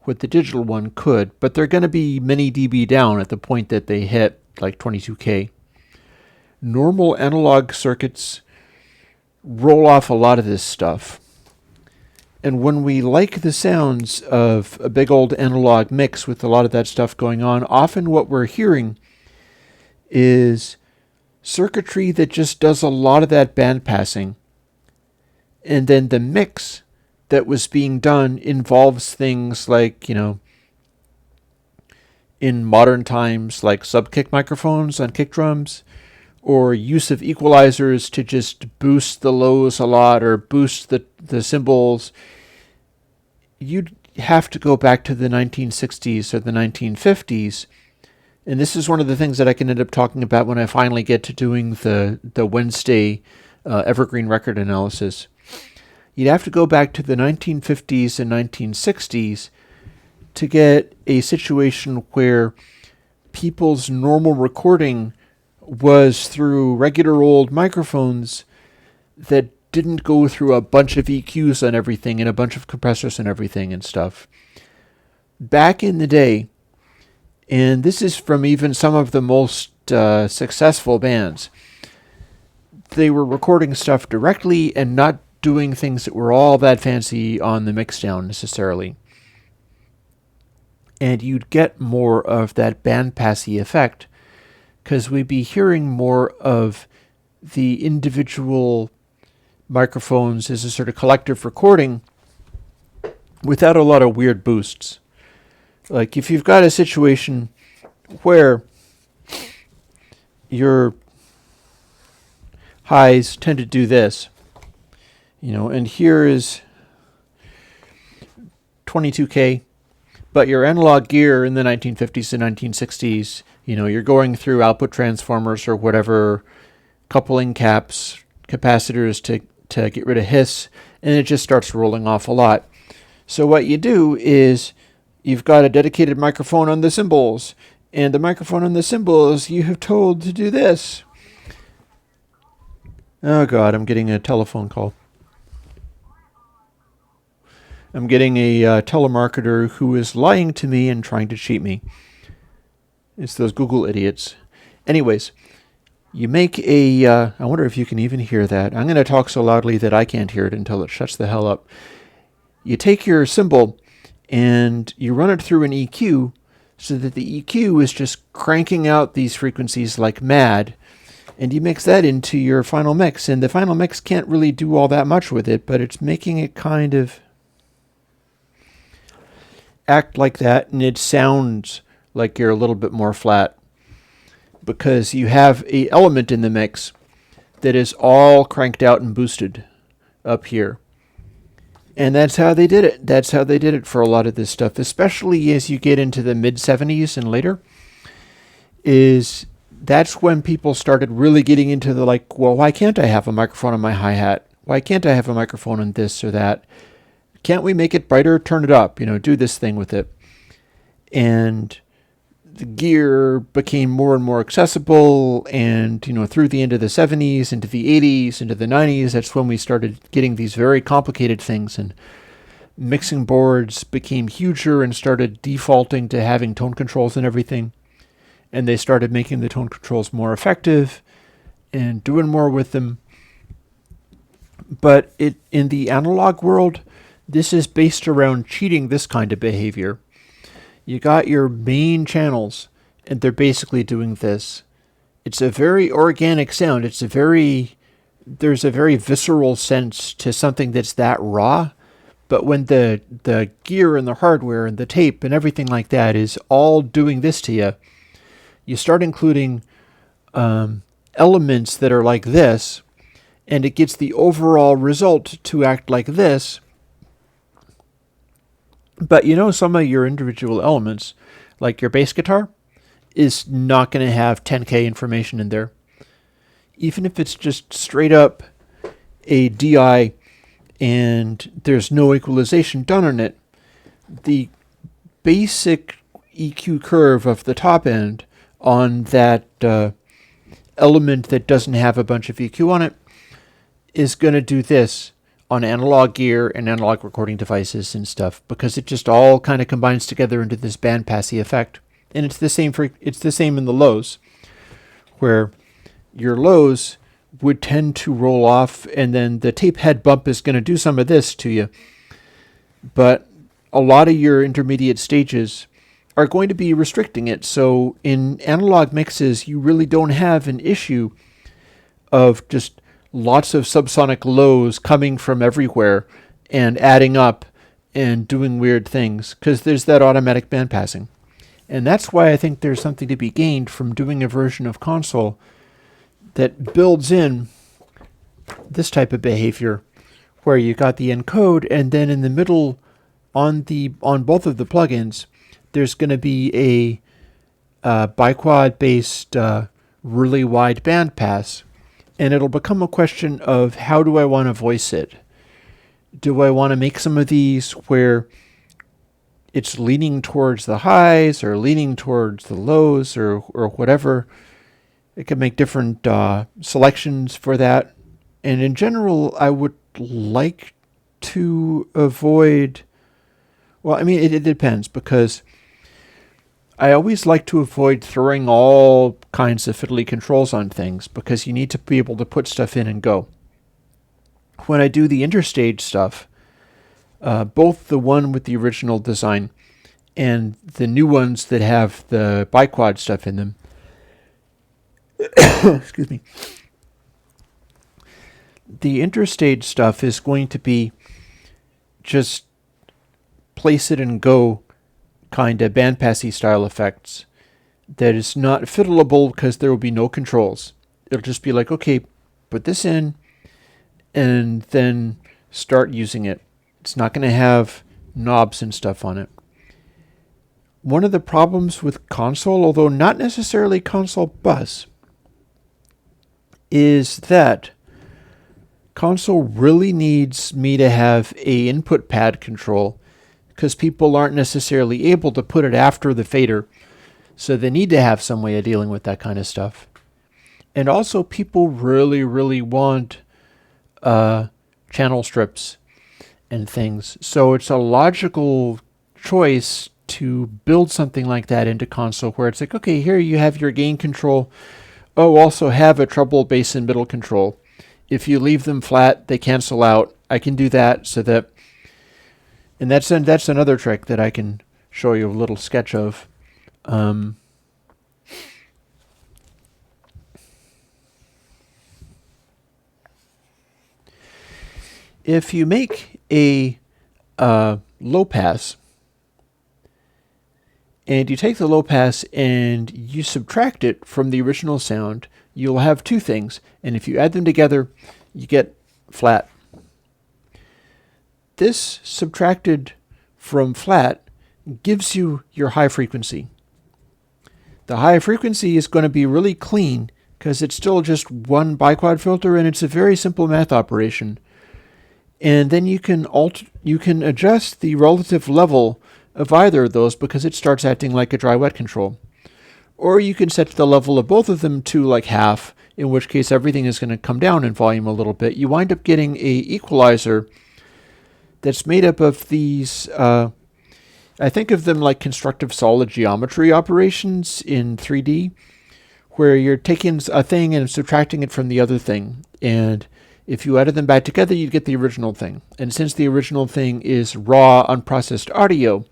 S1: what the digital one could. But they're going to be many dB down at the point that they hit like 22K. Normal analog circuits roll off a lot of this stuff. And when we like the sounds of a big old analog mix with a lot of that stuff going on, often what we're hearing is circuitry that just does a lot of that band passing. And then the mix that was being done involves things like, in modern times, like sub-kick microphones on kick drums, or use of equalizers to just boost the lows a lot or boost the cymbals. You'd have to go back to the 1960s or the 1950s. And this is one of the things that I can end up talking about when I finally get to doing the Wednesday evergreen record analysis. You'd have to go back to the 1950s and 1960s to get a situation where people's normal recording was through regular old microphones that didn't go through a bunch of EQs on everything and a bunch of compressors and everything and stuff. Back in the day, and this is from even some of the most successful bands, they were recording stuff directly and not doing things that were all that fancy on the mixdown necessarily. And you'd get more of that bandpassy effect, because we'd be hearing more of the individual microphones as a sort of collective recording without a lot of weird boosts. Like if you've got a situation where your highs tend to do this, and here is 22K, but your analog gear in the 1950s and 1960s, you're going through output transformers or whatever, coupling caps, capacitors to get rid of hiss, and it just starts rolling off a lot. So what you do is you've got a dedicated microphone on the cymbals, and the microphone on the cymbals you have told to do this. Oh God, I'm getting a telephone call. I'm getting a telemarketer who is lying to me and trying to cheat me. It's those Google idiots. Anyways, you make I wonder if you can even hear that. I'm going to talk so loudly that I can't hear it until it shuts the hell up. You take your cymbal and you run it through an EQ so that the EQ is just cranking out these frequencies like mad, and you mix that into your final mix. And the final mix can't really do all that much with it, but it's making it kind of act like that, and it sounds like you're a little bit more flat because you have an element in the mix that is all cranked out and boosted up here. And that's how they did it. That's how they did it for a lot of this stuff, especially as you get into the mid-70s and later. That's when people started really getting into the well, why can't I have a microphone on my hi-hat? Why can't I have a microphone on this or that? Can't we make it brighter? Turn it up, do this thing with it. And the gear became more and more accessible, and, through the end of the 70s, into the 80s, into the 90s, that's when we started getting these very complicated things, and mixing boards became huger and started defaulting to having tone controls and everything. And they started making the tone controls more effective and doing more with them. But in the analog world, this is based around cheating this kind of behavior. You got your main channels, and they're basically doing this. It's a very organic sound. There's a very visceral sense to something that's that raw. But when the gear and the hardware and the tape and everything like that is all doing this to you, you start including elements that are like this, and it gets the overall result to act like this. But some of your individual elements, like your bass guitar, is not going to have 10K information in there. Even if it's just straight up a DI and there's no equalization done on it, the basic EQ curve of the top end on that element that doesn't have a bunch of EQ on it is going to do this on analog gear and analog recording devices and stuff, because it just all kind of combines together into this bandpassy effect. And it's the same in the lows, where your lows would tend to roll off, and then the tape head bump is going to do some of this to you. But a lot of your intermediate stages are going to be restricting it. So in analog mixes, you really don't have an issue of just lots of subsonic lows coming from everywhere and adding up and doing weird things, because there's that automatic bandpassing. And that's why I think there's something to be gained from doing a version of console that builds in this type of behavior, where you got the encode, and then in the middle on both of the plugins, there's going to be a biquad based really wide bandpass, and it'll become a question of how do I want to voice it. Do I want to make some of these where it's leaning towards the highs or leaning towards the lows or whatever? It can make different selections for that. And in general, I would like to avoid, well, I mean, it depends, because I always like to avoid throwing all kinds of fiddly controls on things, because you need to be able to put stuff in and go. When I do the interstage stuff, both the one with the original design and the new ones that have the biquad stuff in them, excuse me, the interstage stuff is going to be just place it and go kind of bandpassy style effects that is not fiddleable, because there will be no controls. It'll just be like, okay, put this in and then start using it. It's not going to have knobs and stuff on it. One of the problems with console, although not necessarily console bus, is that console really needs me to have a input pad control, because people aren't necessarily able to put it after the fader. So they need to have some way of dealing with that kind of stuff. And also people really, really want channel strips and things. So it's a logical choice to build something like that into console, where it's like, okay, here you have your gain control. Oh, also have a treble, bass, and middle control. If you leave them flat, they cancel out. I can do that so that, and that's another trick that I can show you a little sketch of. If you make a low pass, and you take the low pass and you subtract it from the original sound, you'll have two things. And if you add them together, you get flat. This subtracted from flat gives you your high frequency. The high frequency is going to be really clean, because it's still just one biquad filter, and it's a very simple math operation. And then you can adjust the relative level of either of those, because it starts acting like a dry wet control. Or you can set the level of both of them to like half, in which case everything is going to come down in volume a little bit. You wind up getting a equalizer that's made up of these, I think of them like constructive solid geometry operations in 3D, where you're taking a thing and subtracting it from the other thing. And if you added them back together, you'd get the original thing. And since the original thing is raw, unprocessed audio,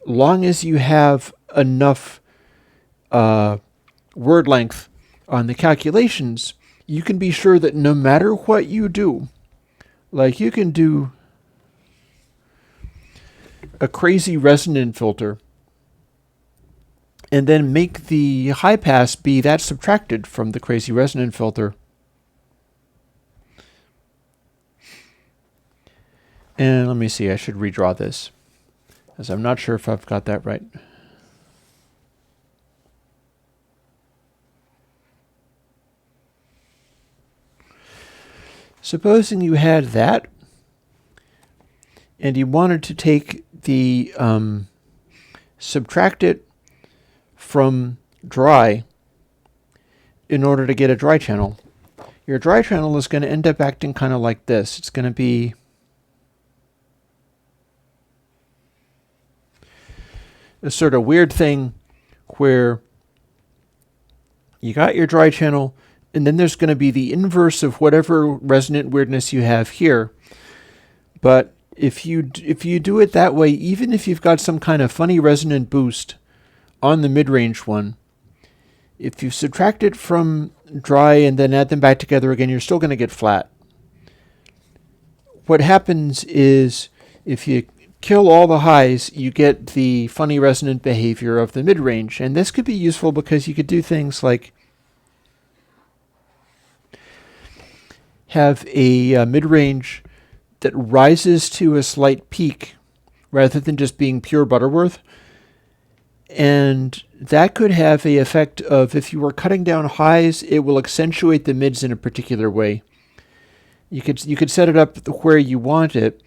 S1: long as you have enough word length on the calculations, you can be sure that no matter what you do, like you can do a crazy resonant filter and then make the high pass be that subtracted from the crazy resonant filter. And let me see, I should redraw this, as I'm not sure if I've got that right. Supposing you had that, and you wanted to take the, subtract it from dry in order to get a dry channel. Your dry channel is going to end up acting kind of like this. It's going to be a sort of weird thing where you got your dry channel, and then there's going to be the inverse of whatever resonant weirdness you have here. But if you do it that way, even if you've got some kind of funny resonant boost on the mid-range one, if you subtract it from dry and then add them back together again, you're still going to get flat. What happens is if you kill all the highs, you get the funny resonant behavior of the mid-range. And this could be useful because you could do things like have a mid-range that rises to a slight peak rather than just being pure Butterworth. And that could have the effect of, if you were cutting down highs, it will accentuate the mids in a particular way. You could set it up where you want it,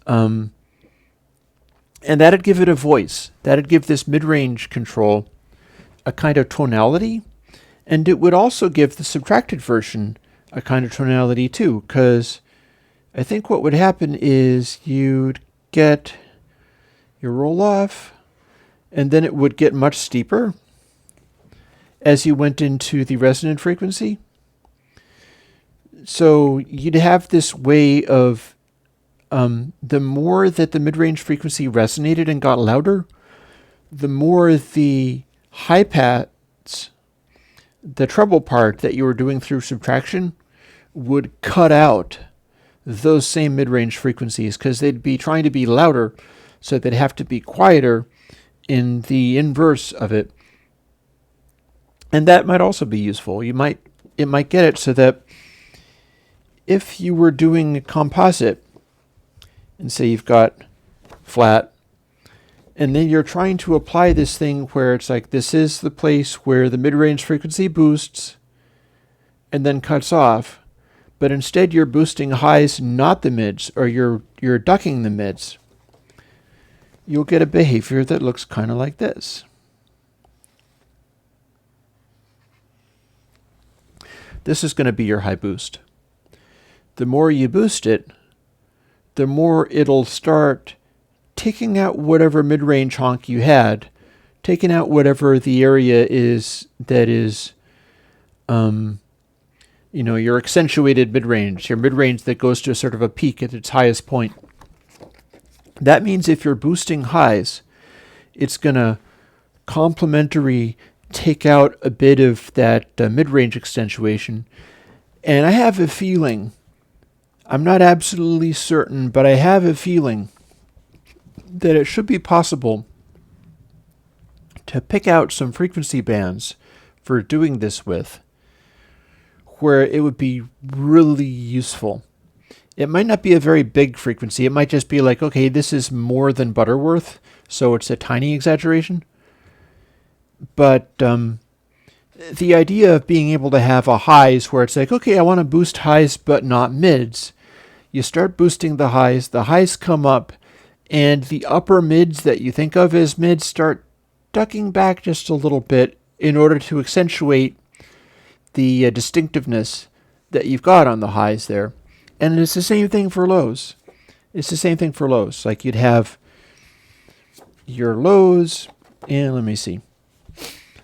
S1: and that'd give it a voice. That'd give this mid-range control a kind of tonality, and it would also give the subtracted version a kind of tonality too, because I think what would happen is you'd get your roll-off, and then it would get much steeper as you went into the resonant frequency. So you'd have this way of, the more that the mid-range frequency resonated and got louder, the more the high pass, the treble part that you were doing through subtraction, would cut out those same mid-range frequencies, because they'd be trying to be louder, so they'd have to be quieter in the inverse of it. And that might also be useful. It might get it so that if you were doing a composite, and say you've got flat, and then you're trying to apply this thing where it's like, this is the place where the mid-range frequency boosts and then cuts off, but instead you're boosting highs, not the mids, or you're ducking the mids, you'll get a behavior that looks kind of like this. This is going to be your high boost. The more you boost it, the more it'll start taking out whatever mid-range honk you had, taking out whatever the area is that is, your accentuated mid-range, your mid-range that goes to a sort of a peak at its highest point. That means if you're boosting highs, it's going to complementary take out a bit of that mid-range accentuation. And I have a feeling, I'm not absolutely certain, but I have a feeling that it should be possible to pick out some frequency bands for doing this with, where it would be really useful. It might not be a very big frequency. It might just be like, okay, this is more than Butterworth, so it's a tiny exaggeration. But the idea of being able to have a highs where it's like, okay, I want to boost highs but not mids. You start boosting the highs come up, and the upper mids that you think of as mids start ducking back just a little bit in order to accentuate the distinctiveness that you've got on the highs there. And it's the same thing for lows. Like you'd have your lows, and let me see.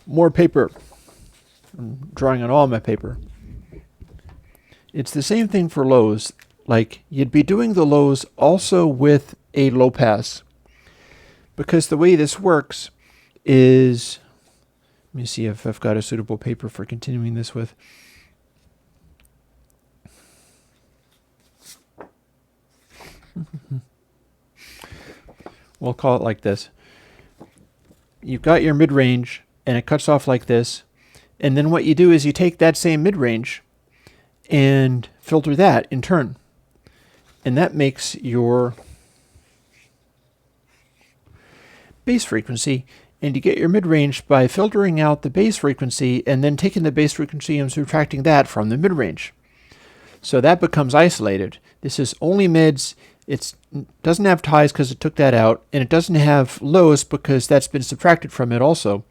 S1: More paper. I'm drawing on all my paper. It's the same thing for lows. Like you'd be doing the lows also with a low pass. Because the way this works is Let me see if I've got a suitable paper for continuing this with. We'll call it like this. You've got your mid-range, and it cuts off like this. And then what you do is you take that same mid-range and filter that in turn. And that makes your bass frequency. And you get your mid-range by filtering out the bass frequency and then taking the bass frequency and subtracting that from the mid-range. So that becomes isolated. This is only mids. It doesn't have highs because it took that out, and it doesn't have lows because that's been subtracted from it also.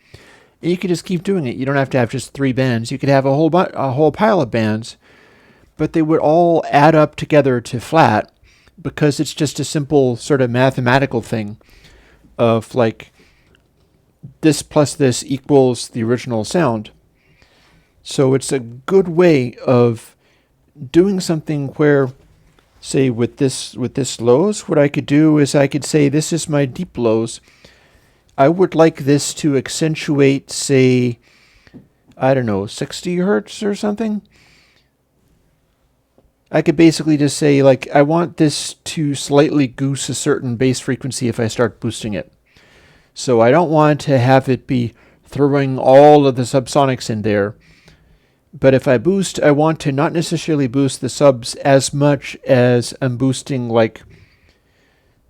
S1: And you could just keep doing it. You don't have to have just 3 bands. You could have a whole pile of bands, but they would all add up together to flat because it's just a simple sort of mathematical thing of like this plus this equals the original sound. So it's a good way of doing something where, say with this lows, what I could do is I could say this is my deep lows. I would like this to accentuate, say, I don't know, 60 hertz or something. I could basically just say, like, I want this to slightly goose a certain bass frequency if I start boosting it. So I don't want to have it be throwing all of the subsonics in there. But if I boost, I want to not necessarily boost the subs as much as I'm boosting like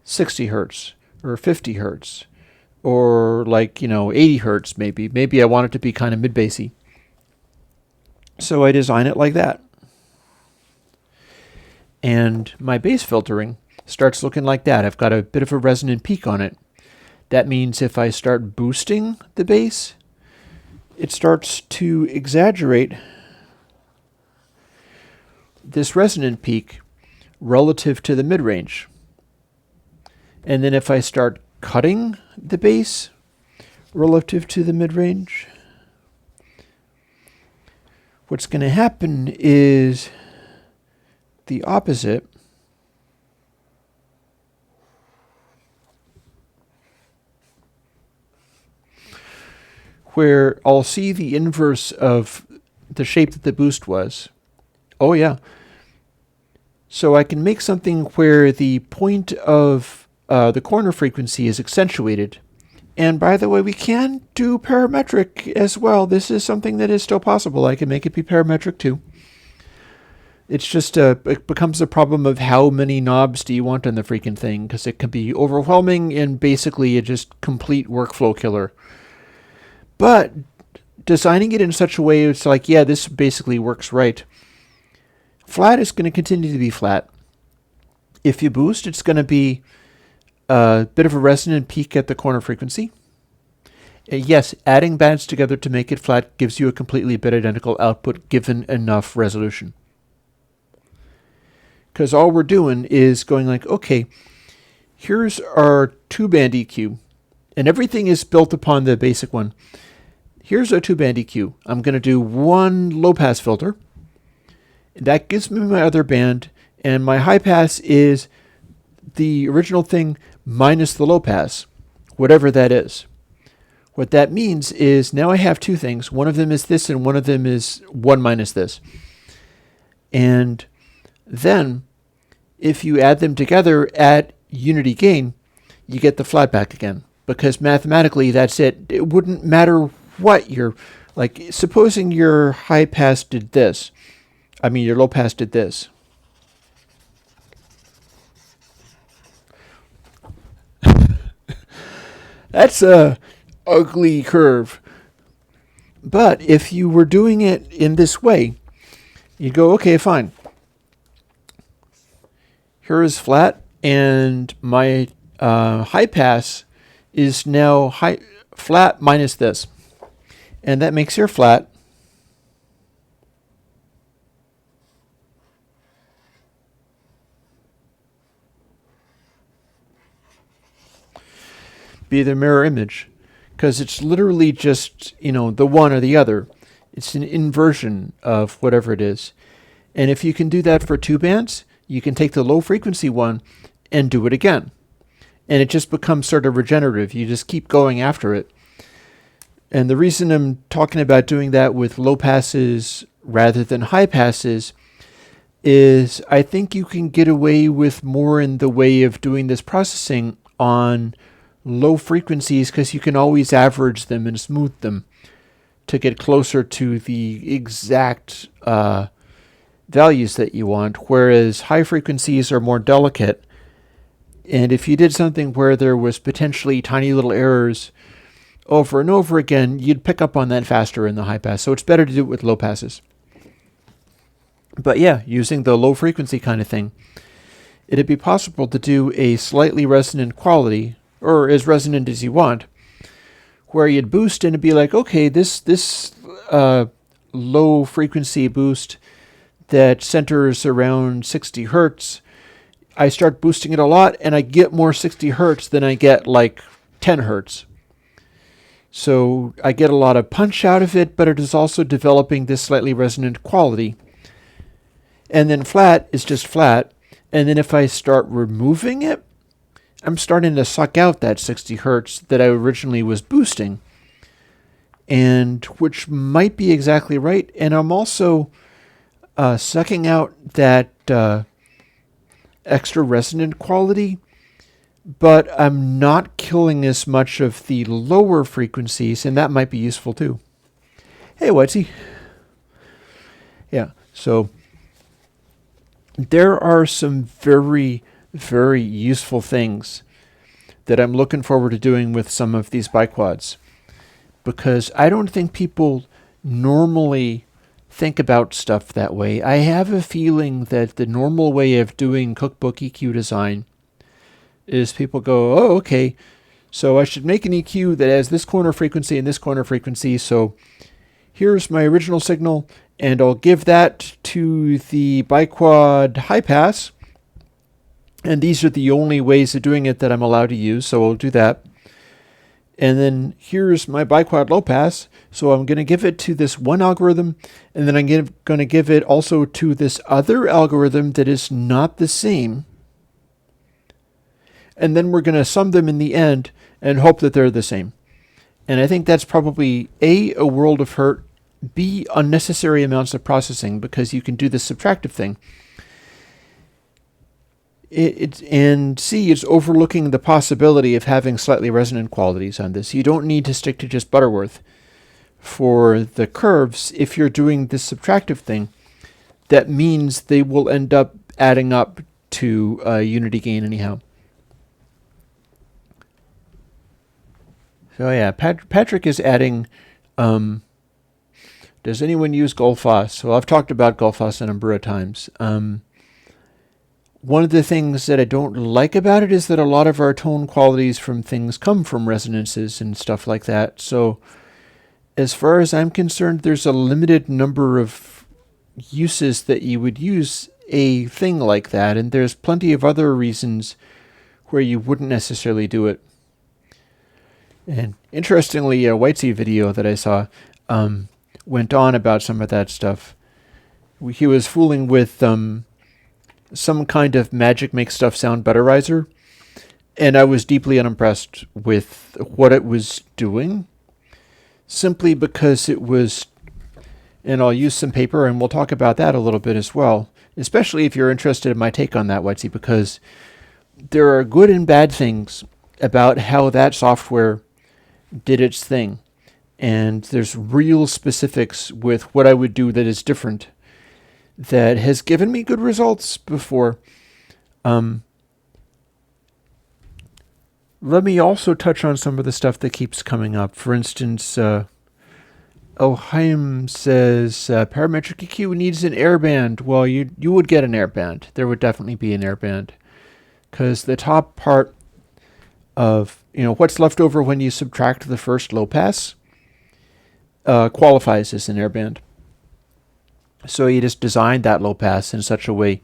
S1: 60 hertz or 50 hertz or like, 80 hertz maybe. Maybe I want it to be kind of mid-bassy. So I design it like that. And my bass filtering starts looking like that. I've got a bit of a resonant peak on it. That means if I start boosting the bass, it starts to exaggerate this resonant peak relative to the mid-range. And then if I start cutting the bass relative to the mid-range, what's going to happen is the opposite. Where I'll see the inverse of the shape that the boost was. Oh yeah. So I can make something where the point of the corner frequency is accentuated. And by the way, we can do parametric as well. This is something that is still possible. I can make it be parametric too. It's just it becomes a problem of how many knobs do you want on the freaking thing, because it can be overwhelming and basically a just complete workflow killer. But designing it in such a way it's like, yeah, this basically works right. Flat is going to continue to be flat. If you boost, it's going to be a bit of a resonant peak at the corner frequency. Yes, adding bands together to make it flat gives you a completely bit identical output given enough resolution. Because all we're doing is going like, okay, here's our 2-band EQ, and everything is built upon the basic one. Here's our 2-band EQ. I'm going to do one low-pass filter. That gives me my other band, and my high-pass is the original thing minus the low-pass, whatever that is. What that means is now I have 2 things. One of them is this, and one of them is 1 minus this. And then, if you add them together at unity gain, you get the flat back again. Because mathematically, that's it. It wouldn't matter what your, like, supposing your high pass did this. I mean, your low pass did this. That's a ugly curve. But if you were doing it in this way, you go, okay, fine. Here is flat, and my high pass is now flat minus this. And that makes your flat be the mirror image, because it's literally just, the one or the other. It's an inversion of whatever it is. And if you can do that for 2 bands, you can take the low frequency one and do it again. And it just becomes sort of regenerative. You just keep going after it. And the reason I'm talking about doing that with low passes rather than high passes is I think you can get away with more in the way of doing this processing on low frequencies because you can always average them and smooth them to get closer to the exact values that you want, whereas high frequencies are more delicate. And if you did something where there was potentially tiny little errors over and over again, you'd pick up on that faster in the high pass. So it's better to do it with low passes. But yeah, using the low frequency kind of thing, it'd be possible to do a slightly resonant quality, or as resonant as you want, where you'd boost and it'd be like, okay, this low frequency boost that centers around 60 hertz, I start boosting it a lot and I get more 60 hertz than I get like 10 hertz. So I get a lot of punch out of it, but it is also developing this slightly resonant quality. And then flat is just flat. And then if I start removing it, I'm starting to suck out that 60 hertz that I originally was boosting, and which might be exactly right. And I'm also sucking out that extra resonant quality, but I'm not killing as much of the lower frequencies, and that might be useful too. Hey, Whitesy. Yeah, so there are some very, very useful things that I'm looking forward to doing with some of these biquads, because I don't think people normally think about stuff that way. I have a feeling that the normal way of doing cookbook EQ design is people go, oh, okay, so I should make an EQ that has this corner frequency and this corner frequency, so here's my original signal, and I'll give that to the biquad high pass, and these are the only ways of doing it that I'm allowed to use, so I'll do that. And then here's my biquad low pass, so I'm going to give it to this one algorithm, and then I'm going to give it also to this other algorithm that is not the same. And then we're going to sum them in the end and hope that they're the same. And I think that's probably A, a world of hurt, B, unnecessary amounts of processing, because you can do the subtractive thing. And C, it's overlooking the possibility of having slightly resonant qualities on this. You don't need to stick to just Butterworth for the curves. If you're doing this subtractive thing, that means they will end up adding up to unity gain anyhow. So yeah, Patrick is adding, does anyone use Gullfoss? Well, I've talked about Gullfoss a number of times. One of the things that I don't like about it is that a lot of our tone qualities from things come from resonances and stuff like that. So as far as I'm concerned, there's a limited number of uses that you would use a thing like that, and there's plenty of other reasons where you wouldn't necessarily do it. And interestingly, a Whitesy video that I saw went on about some of that stuff. He was fooling with some kind of magic make stuff sound betterizer, and I was deeply unimpressed with what it was doing, simply because it was, and I'll use some paper and we'll talk about that a little bit as well, especially if you're interested in my take on that, Whitesy, because there are good and bad things about how that software did its thing, and there's real specifics with what I would do that is different that has given me good results before. Let me also touch on some of the stuff that keeps coming up. For instance, Ohim says parametric EQ needs an airband. Well, you would get an airband. There would definitely be an airband, because the top part of what's left over when you subtract the first low pass qualifies as an airband. So you just design that low pass in such a way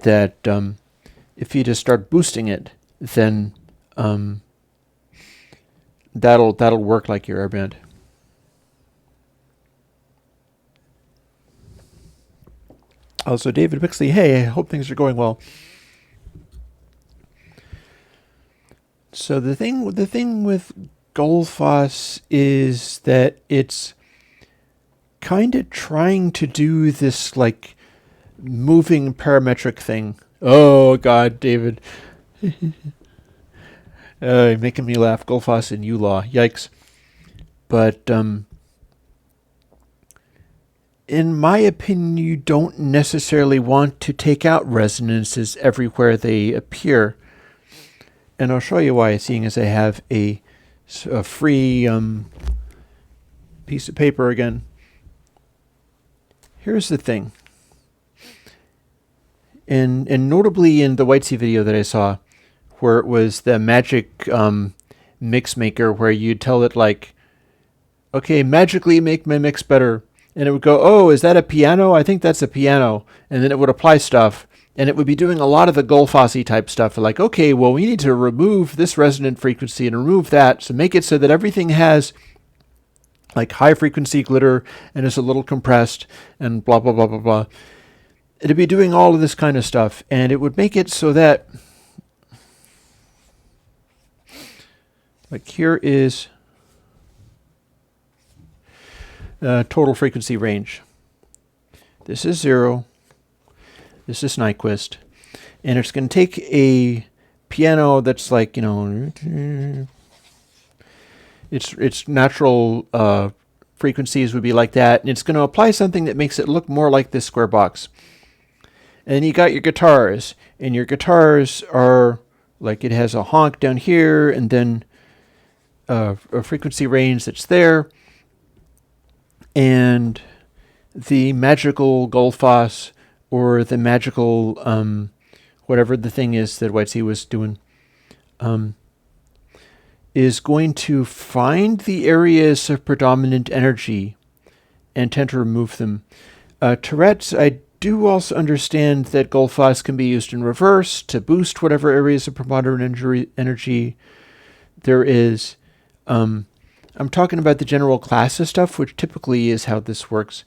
S1: that if you just start boosting it, then that'll work like your airband. Also, David Bixley, hey, I hope things are going well. So the thing with Gullfoss is that it's kind of trying to do this like moving parametric thing. Oh God, David. You're making me laugh. Gullfoss and U-Law. Yikes. But in my opinion, you don't necessarily want to take out resonances everywhere they appear. And I'll show you why, seeing as I have a free piece of paper again. Here's the thing. And notably in the Whitesea video that I saw, where it was the magic mix maker, where you'd tell it like, okay, magically make my mix better. And it would go, oh, is that a piano? I think that's a piano. And then it would apply stuff. And it would be doing a lot of the Gullfossy type stuff. Like, okay, well, we need to remove this resonant frequency and remove that. So make it so that everything has like high frequency glitter and is a little compressed and blah, blah, blah, blah, blah. It'd be doing all of this kind of stuff. And it would make it so that, like, here is total frequency range. This is 0. This is Nyquist. And it's going to take a piano that's like, you know, its natural frequencies would be like that. And it's going to apply something that makes it look more like this square box. And then you got your guitars. And your guitars are like, it has a honk down here and then a frequency range that's there. And the magical Gullfoss or the magical whatever the thing is that Whitesea was doing is going to find the areas of predominant energy and tend to remove them. Tourette's, I do also understand that Gullfoss can be used in reverse to boost whatever areas of predominant energy there is. I'm talking about the general class of stuff, which typically is how this works.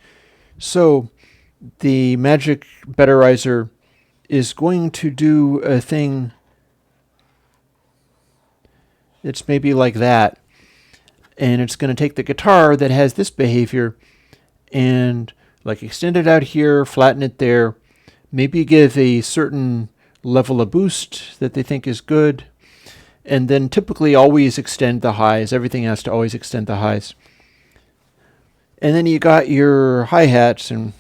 S1: So the magic betterizer is going to do a thing that's maybe like that. And it's going to take the guitar that has this behavior and like extend it out here, flatten it there, maybe give a certain level of boost that they think is good. And then typically always extend the highs. Everything has to always extend the highs. And then you got your hi-hats, and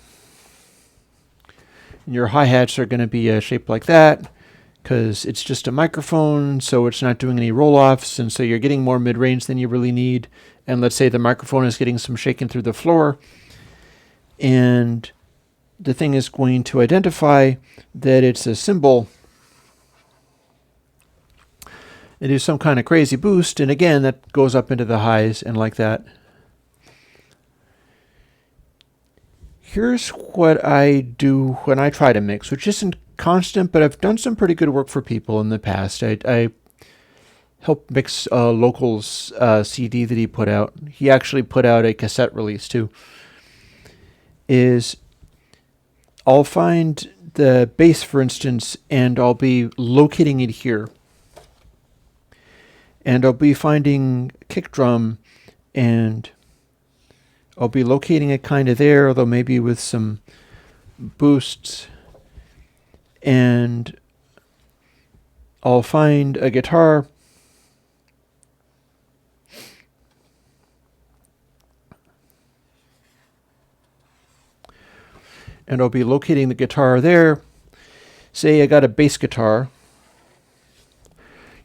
S1: your hi-hats are going to be shaped like that because it's just a microphone, so it's not doing any roll-offs, and so you're getting more mid-range than you really need. And let's say the microphone is getting some shaking through the floor, and the thing is going to identify that it's a cymbal. It is some kind of crazy boost, and again, that goes up into the highs and like that. Here's what I do when I try to mix, which isn't constant, but I've done some pretty good work for people in the past. I helped mix Local's CD that he put out. He actually put out a cassette release too. Is I'll find the bass, for instance, and I'll be locating it here. And I'll be finding kick drum, and I'll be locating it kind of there, although maybe with some boosts. And I'll find a guitar. And I'll be locating the guitar there. Say I got a bass guitar.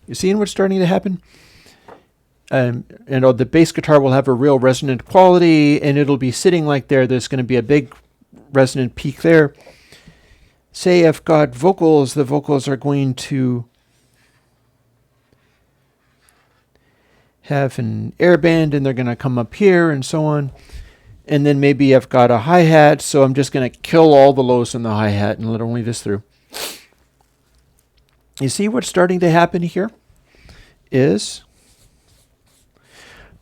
S1: You seeing what's starting to happen? And the bass guitar will have a real resonant quality, and it'll be sitting like there. There's going to be a big resonant peak there. Say I've got vocals. The vocals are going to have an air band, and they're going to come up here and so on. And then maybe I've got a hi-hat, so I'm just going to kill all the lows in the hi-hat and let only this through. You see what's starting to happen here is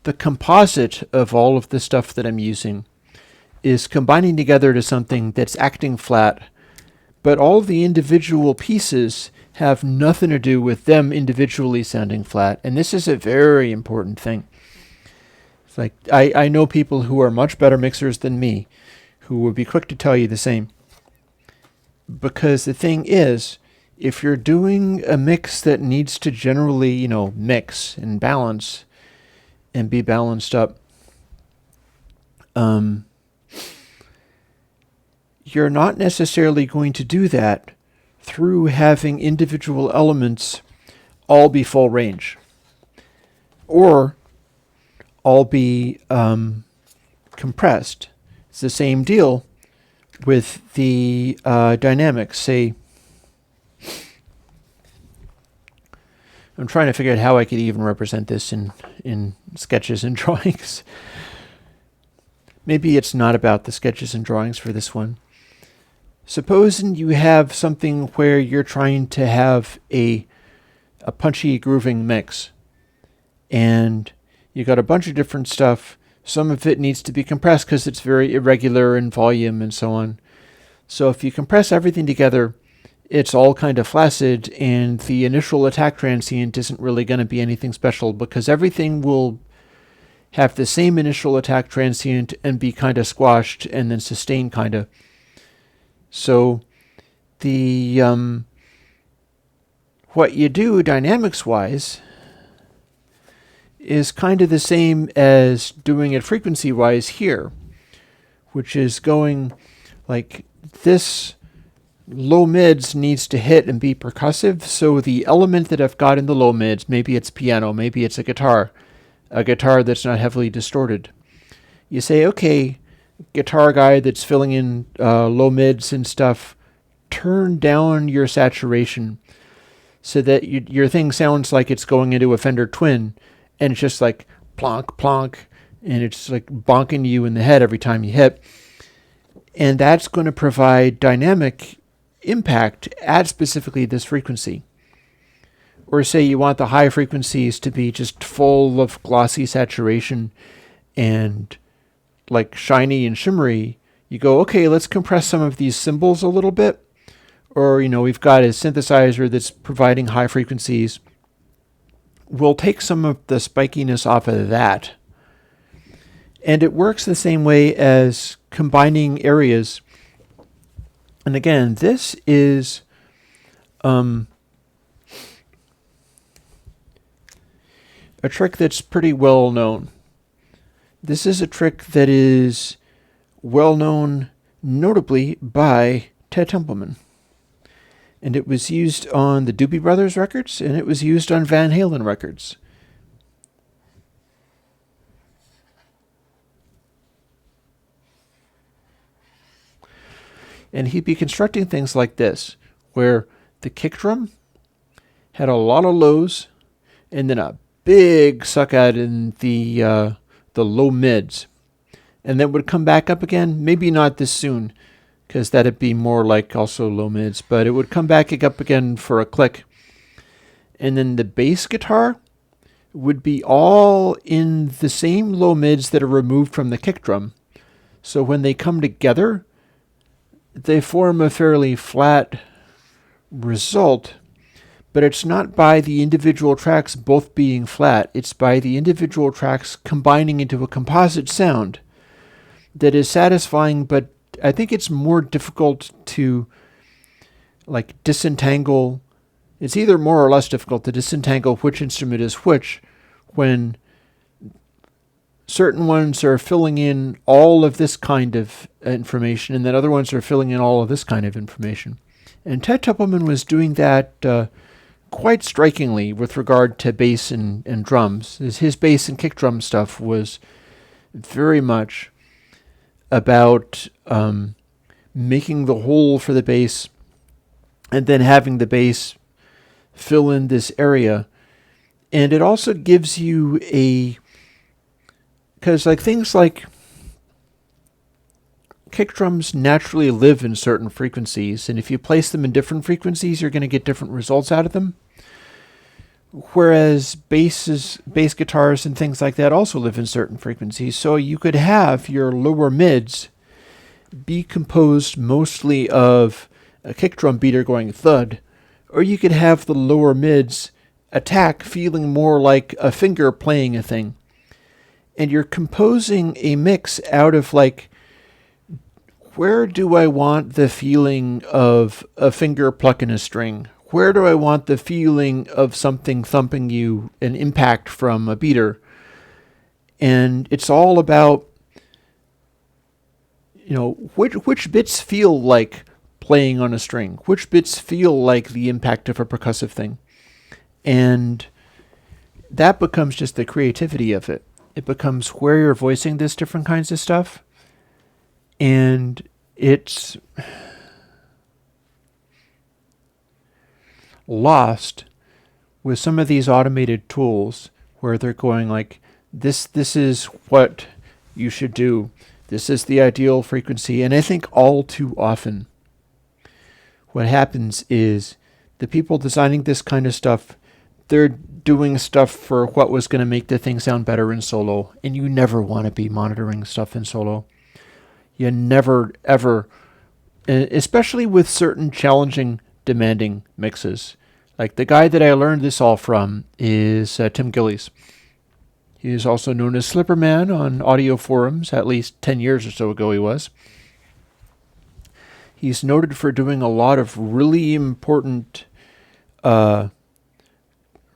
S1: the composite of all of the stuff that I'm using is combining together to something that's acting flat, but all of the individual pieces have nothing to do with them individually sounding flat. And this is a very important thing. It's like, I know people who are much better mixers than me who would be quick to tell you the same. Because the thing is, if you're doing a mix that needs to generally, mix and balance and be balanced up, you're not necessarily going to do that through having individual elements all be full range or all be compressed. It's the same deal with the dynamics. Say, I'm trying to figure out how I could even represent this in sketches and drawings. Maybe it's not about the sketches and drawings for this one. Supposing you have something where you're trying to have a punchy grooving mix, and you got a bunch of different stuff. Some of it needs to be compressed because it's very irregular in volume and so on. So if you compress everything together, it's all kind of flaccid, and the initial attack transient isn't really going to be anything special because everything will have the same initial attack transient and be kind of squashed and then sustained kind of. So the what you do dynamics-wise is kind of the same as doing it frequency-wise here, which is going like this. Low mids needs to hit and be percussive, so the element that I've got in the low mids, maybe it's piano, maybe it's a guitar that's not heavily distorted. You say, okay, guitar guy that's filling in low mids and stuff, turn down your saturation so that your thing sounds like it's going into a Fender Twin, and it's just like plonk, plonk, and it's like bonking you in the head every time you hit. And that's going to provide dynamic impact at specifically this frequency. Or say you want the high frequencies to be just full of glossy saturation and like shiny and shimmery. You go, okay, let's compress some of these cymbals a little bit. Or, we've got a synthesizer that's providing high frequencies. We'll take some of the spikiness off of that. And it works the same way as combining areas. And again, this is a trick that's pretty well known. This is a trick that is well known notably by Ted Templeman. And it was used on the Doobie Brothers records, and it was used on Van Halen records. And he'd be constructing things like this, where the kick drum had a lot of lows, and then a big suck out in the low mids, and then would come back up again. Maybe not this soon, because that'd be more like also low mids, but it would come back up again for a click. And then the bass guitar would be all in the same low mids that are removed from the kick drum. So when they come together, they form a fairly flat result, but it's not by the individual tracks both being flat. It's by the individual tracks combining into a composite sound that is satisfying, but I think it's more difficult to disentangle. It's either more or less difficult to disentangle which instrument is which when certain ones are filling in all of this kind of information, and then other ones are filling in all of this kind of information. And Ted Templeman was doing that quite strikingly with regard to bass and drums. His bass and kick drum stuff was very much about making the hole for the bass and then having the bass fill in this area. And it also gives you because things like kick drums naturally live in certain frequencies, and if you place them in different frequencies, you're going to get different results out of them. Whereas bass guitars and things like that also live in certain frequencies. So you could have your lower mids be composed mostly of a kick drum beater going thud, Or you could have the lower mids attack feeling more like a finger playing a thing. And you're composing a mix out of like, where do I want the feeling of a finger plucking a string? Where do I want the feeling of something thumping you, an impact from a beater? And it's all about, which bits feel like playing on a string? Which bits feel like the impact of a percussive thing? And that becomes just the creativity of it. It becomes where you're voicing this different kinds of stuff. And it's lost with some of these automated tools where they're going like, this is what you should do. This is the ideal frequency. And I think all too often what happens is the people designing this kind of stuff, they're doing stuff for what was going to make the thing sound better in solo. And you never want to be monitoring stuff in solo. You never, ever, especially with certain challenging, demanding mixes. Like the guy that I learned this all from is Tim Gillies. He is also known as Slipperman on audio forums, at least 10 years or so ago he was. He's noted for doing a lot of really important,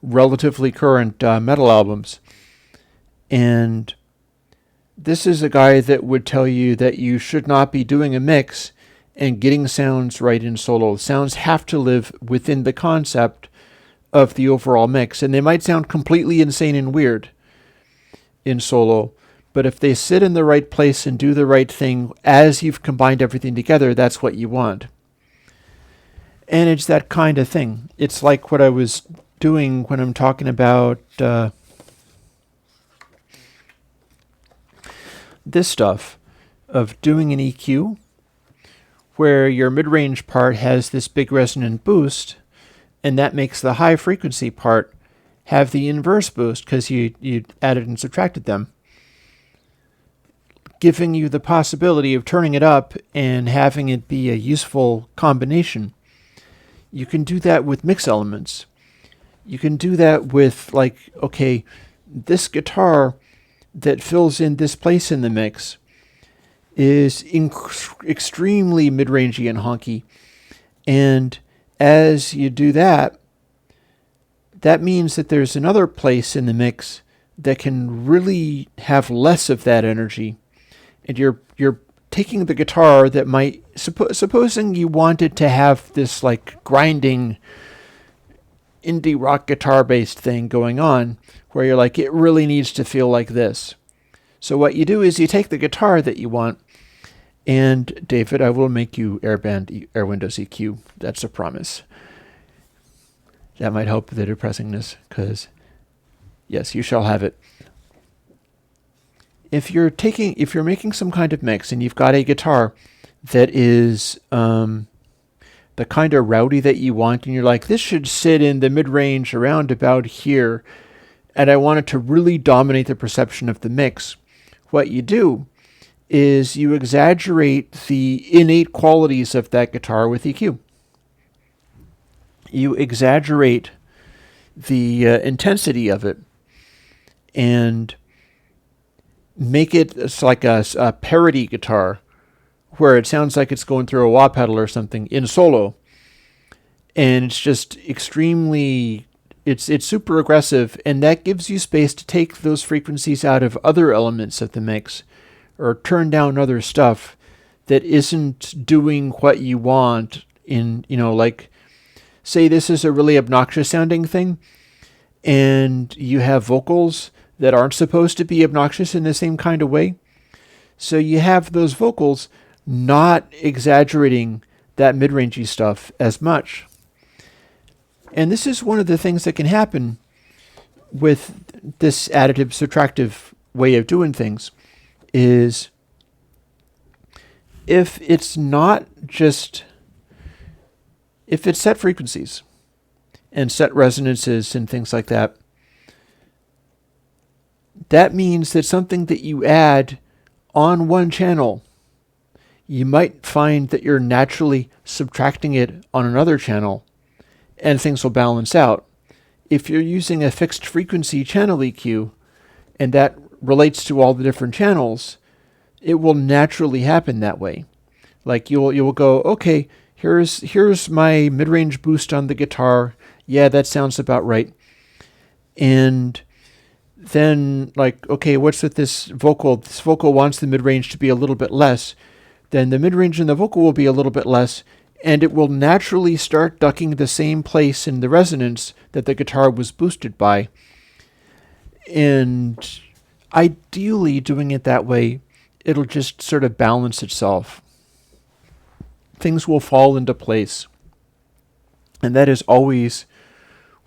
S1: relatively current metal albums. And this is a guy that would tell you that you should not be doing a mix and getting sounds right in solo. Sounds have to live within the concept of the overall mix. And they might sound completely insane and weird in solo, but if they sit in the right place and do the right thing as you've combined everything together, that's what you want. And it's that kind of thing. It's like what I was doing when I'm talking about this stuff of doing an EQ where your mid-range part has this big resonant boost, and that makes the high frequency part have the inverse boost because you added and subtracted them, giving you the possibility of turning it up and having it be a useful combination. You can do that with mix elements. You can do that with like, okay, this guitar that fills in this place in the mix is extremely mid-rangey and honky. And as you do that, that means that there's another place in the mix that can really have less of that energy. And you're taking the guitar that might, supposing you wanted to have this like grinding indie rock guitar based thing going on, where you're like, it really needs to feel like this. So what you do is you take the guitar that you want, and David, I will make you Airwindows EQ. That's a promise. That might help the depressingness, because yes, you shall have it. If you're making some kind of mix and you've got a guitar that is the kind of rowdy that you want, and you're like, this should sit in the mid-range around about here, and I want it to really dominate the perception of the mix, what you do is you exaggerate the innate qualities of that guitar with EQ. You exaggerate the intensity of it and make it like a parody guitar where it sounds like it's going through a wah pedal or something in solo. And it's just extremely, it's super aggressive, and that gives you space to take those frequencies out of other elements of the mix or turn down other stuff that isn't doing what you want in, like, say this is a really obnoxious sounding thing and you have vocals that aren't supposed to be obnoxious in the same kind of way. So you have those vocals not exaggerating that mid-rangey stuff as much. And this is one of the things that can happen with this additive subtractive way of doing things, is if it's set frequencies and set resonances and things like that, that means that something that you add on one channel, you might find that you're naturally subtracting it on another channel. and things will balance out. If you're using a fixed frequency channel EQ, and that relates to all the different channels, it will naturally happen that way. Like you will go, okay, here's my mid-range boost on the guitar. Yeah, that sounds about right. And then, like, okay, what's with this vocal? This vocal wants the mid-range to be a little bit less. Then the mid-range in the vocal will be a little bit less, and it will naturally start ducking the same place in the resonance that the guitar was boosted by. And ideally, doing it that way, it'll just sort of balance itself. Things will fall into place. And that is always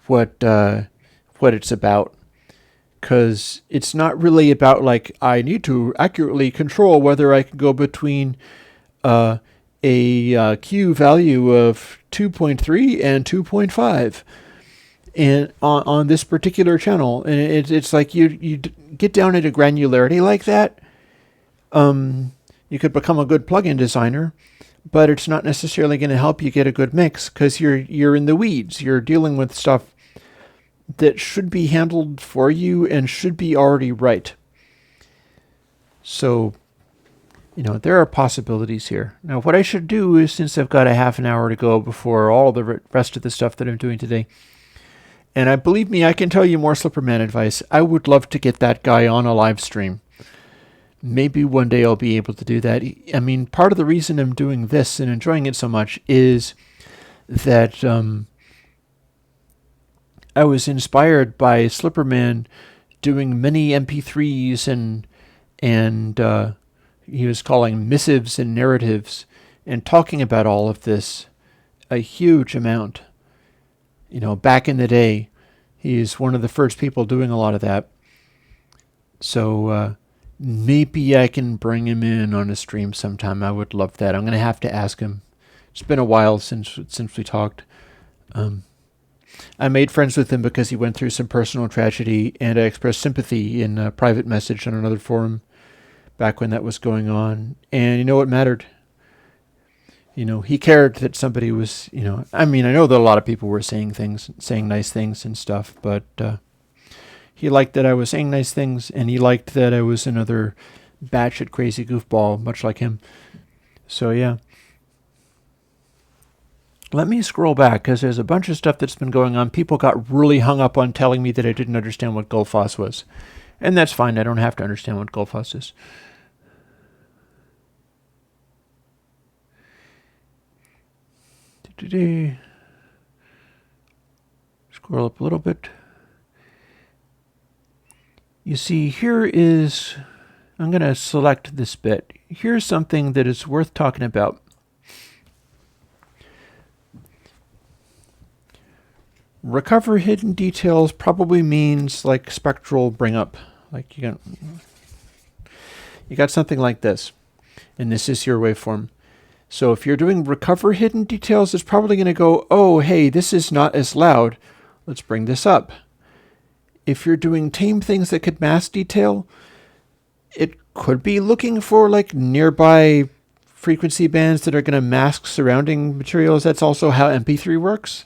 S1: what it's about. Because it's not really about, like, I need to accurately control whether I can go between a Q value of 2.3 and 2.5 and on this particular channel. And it's like you get down at a granularity like that, you could become a good plugin designer, but it's not necessarily going to help you get a good mix because you're in the weeds. You're dealing with stuff that should be handled for you and should be already right. So, there are possibilities here. Now, what I should do is, since I've got a half an hour to go before all the rest of the stuff that I'm doing today, and believe me, I can tell you more Slipperman advice. I would love to get that guy on a live stream. Maybe one day I'll be able to do that. I mean, part of the reason I'm doing this and enjoying it so much is that I was inspired by Slipperman doing many MP3s and he was calling missives and narratives and talking about all of this a huge amount. Back in the day, he's one of the first people doing a lot of that. So maybe I can bring him in on a stream sometime. I would love that. I'm going to have to ask him. It's been a while since we talked. I made friends with him because he went through some personal tragedy, and I expressed sympathy in a private message on another forum back when that was going on. And it mattered. He cared that somebody was, I know that a lot of people were saying nice things and stuff, but he liked that I was saying nice things, and he liked that I was another batshit crazy goofball, much like him. So, yeah. Let me scroll back, because there's a bunch of stuff that's been going on. People got really hung up on telling me that I didn't understand what Gullfoss was. And that's fine. I don't have to understand what Gullfoss is. Scroll up a little bit. You see, I'm going to select this bit. Here's something that is worth talking about. Recover hidden details probably means like spectral bring up. Like you got something like this, and this is your waveform. So if you're doing recover hidden details, it's probably going to go, oh, hey, this is not as loud. Let's bring this up. If you're doing tame things that could mask detail, it could be looking for like nearby frequency bands that are going to mask surrounding materials. That's also how MP3 works.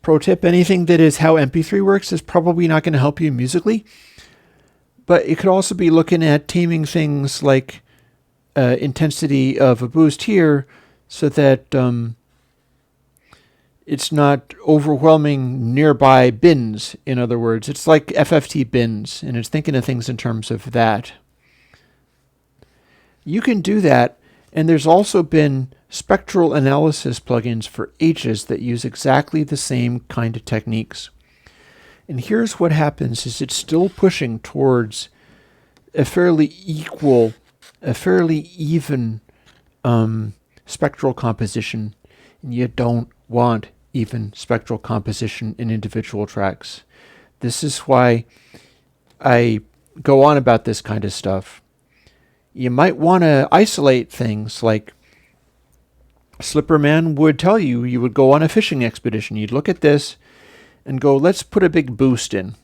S1: Pro tip, anything that is how MP3 works is probably not going to help you musically. But it could also be looking at taming things like intensity of a boost here so that it's not overwhelming nearby bins. In other words, it's like FFT bins, and it's thinking of things in terms of that. You can do that, and there's also been spectral analysis plugins for ages that use exactly the same kind of techniques. And here's what happens is it's still pushing towards a fairly even spectral composition, and you don't want even spectral composition in individual tracks. This is why I go on about this kind of stuff. You might want to isolate things like Slipperman would tell you. You would go on a fishing expedition. You'd look at this and go, let's put a big boost in.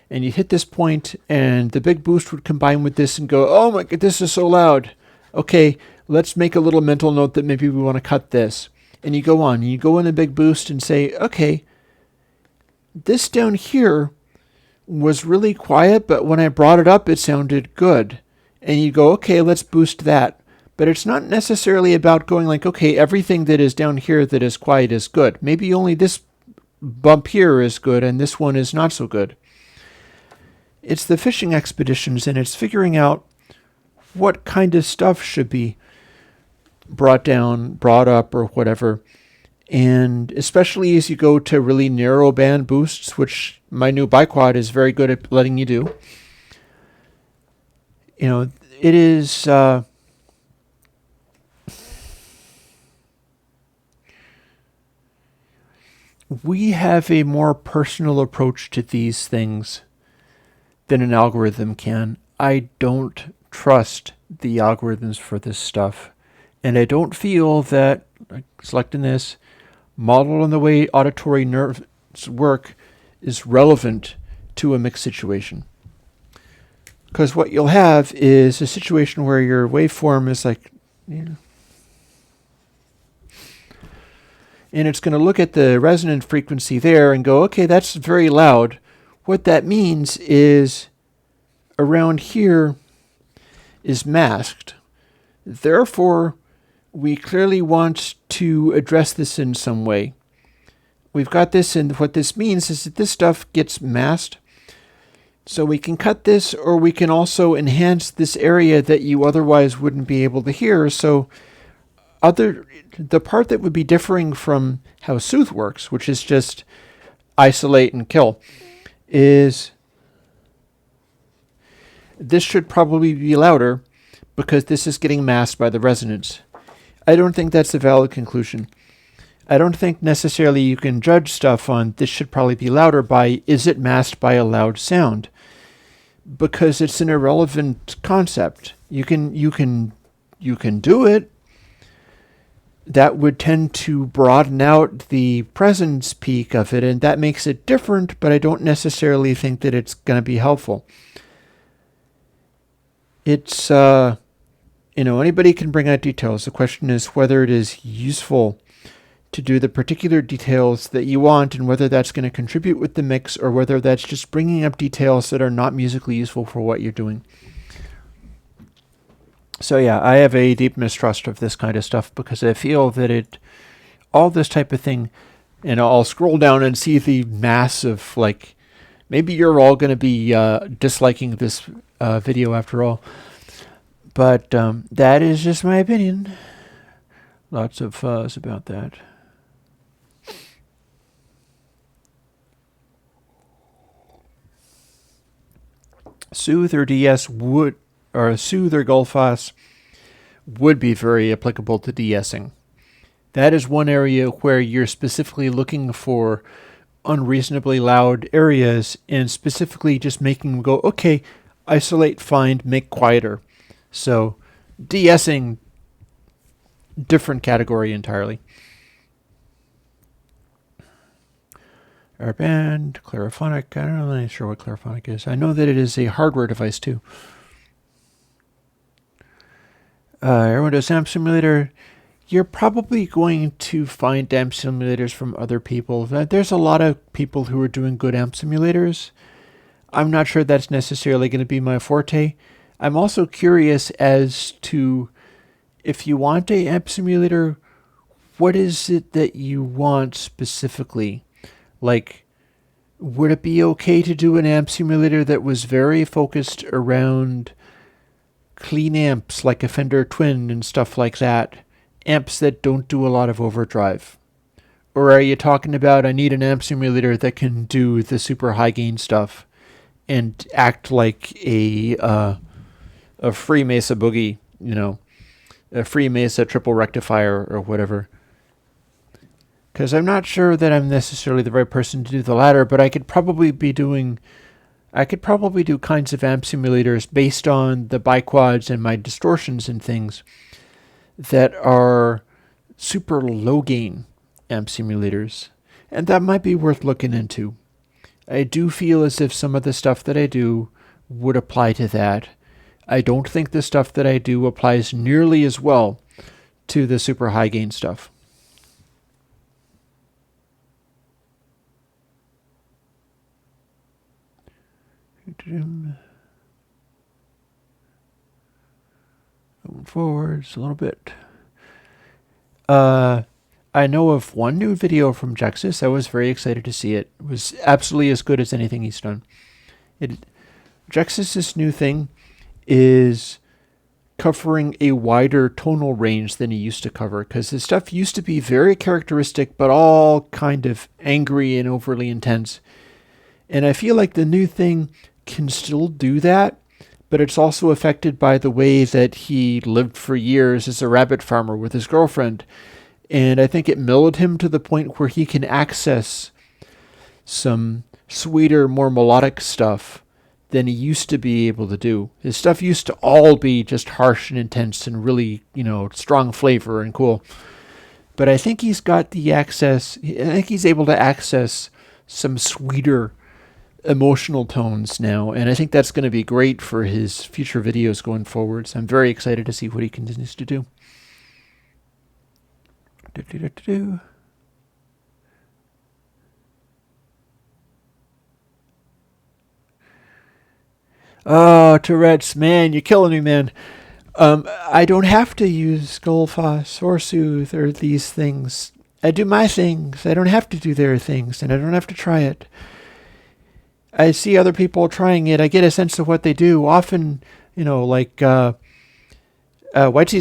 S1: And you'd hit this point, and the big boost would combine with this and go, oh my God, this is so loud. Okay, let's make a little mental note that maybe we want to cut this. And you go on, and you go in a big boost and say, okay, this down here was really quiet, but when I brought it up, it sounded good. And you go, okay, let's boost that. But it's not necessarily about going like, okay, everything that is down here that is quiet is good. Maybe only this bump here is good and this one is not so good. It's the fishing expeditions, and it's figuring out what kind of stuff should be brought down, brought up, or whatever. And especially as you go to really narrow band boosts, which my new biquad is very good at letting you do. You know, it is... we have a more personal approach to these things than an algorithm can. I don't trust the algorithms for this stuff. And I don't feel that, like selecting this, model on the way auditory nerves work is relevant to a mixed situation. Because what you'll have is a situation where your waveform is like, you know, and it's going to look at the resonant frequency there and go, okay, that's very loud. What that means is around here is masked. Therefore, we clearly want to address this in some way. We've got this, and what this means is that this stuff gets masked. So we can cut this, or we can also enhance this area that you otherwise wouldn't be able to hear. So the part that would be differing from how Soothe works, which is just isolate and kill, is this should probably be louder because this is getting masked by the resonance. I don't think that's a valid conclusion. I don't think necessarily you can judge stuff on this should probably be louder by is it masked by a loud sound, because it's an irrelevant concept. You can do it. That would tend to broaden out the presence peak of it, and that makes it different, but I don't necessarily think that it's going to be helpful. It's, anybody can bring out details. The question is whether it is useful to do the particular details that you want, and whether that's going to contribute with the mix, or whether that's just bringing up details that are not musically useful for what you're doing. So yeah, I have a deep mistrust of this kind of stuff because I feel that all this type of thing, and I'll scroll down and see the mass of, like, maybe you're all going to be disliking this video after all. But that is just my opinion. Lots of fuzz about that. Soothe or DS would, or Soothe or Gullfoss would be very applicable to de-essing. That is one area where you're specifically looking for unreasonably loud areas and specifically just making them go, okay, isolate, find, make quieter. So de-essing, different category entirely. Airband, Clariphonic, I'm not really sure what Clariphonic is. I know that it is a hardware device too. Airwindows Amp Simulator, you're probably going to find amp simulators from other people. There's a lot of people who are doing good amp simulators. I'm not sure that's necessarily going to be my forte. I'm also curious as to, if you want a amp simulator, what is it that you want specifically? Like, would it be okay to do an amp simulator that was very focused around clean amps like a Fender Twin and stuff like that? Amps that don't do a lot of overdrive? Or are you talking about, I need an amp simulator that can do the super high gain stuff and act like a free Mesa Boogie, a free Mesa triple rectifier or whatever? Because I'm not sure that I'm necessarily the right person to do the latter, but I could probably do kinds of amp simulators based on the biquads and my distortions and things that are super low gain amp simulators. And that might be worth looking into. I do feel as if some of the stuff that I do would apply to that. I don't think the stuff that I do applies nearly as well to the super high gain stuff. Moving forwards a little bit. I know of one new video from Jexus. I was very excited to see it. It was absolutely as good as anything he's done. Jexus's new thing is covering a wider tonal range than he used to cover, because his stuff used to be very characteristic, but all kind of angry and overly intense. And I feel like the new thing can still do that, but it's also affected by the way that he lived for years as a rabbit farmer with his girlfriend. And I think it mellowed him to the point where he can access some sweeter, more melodic stuff than he used to be able to do. His stuff used to all be just harsh and intense and really, strong flavor and cool. But I think he's got the access, I think he's able to access some sweeter emotional tones now, and I think that's going to be great for his future videos going forwards. I'm very excited to see what he continues to do. Oh, Tourette's, man, you're killing me, man. I don't have to use Skullfoss or Soothe or these things. I do my things. I don't have to do their things, and I don't have to try it. I see other people trying it. I get a sense of what they do. Often, Whitesey's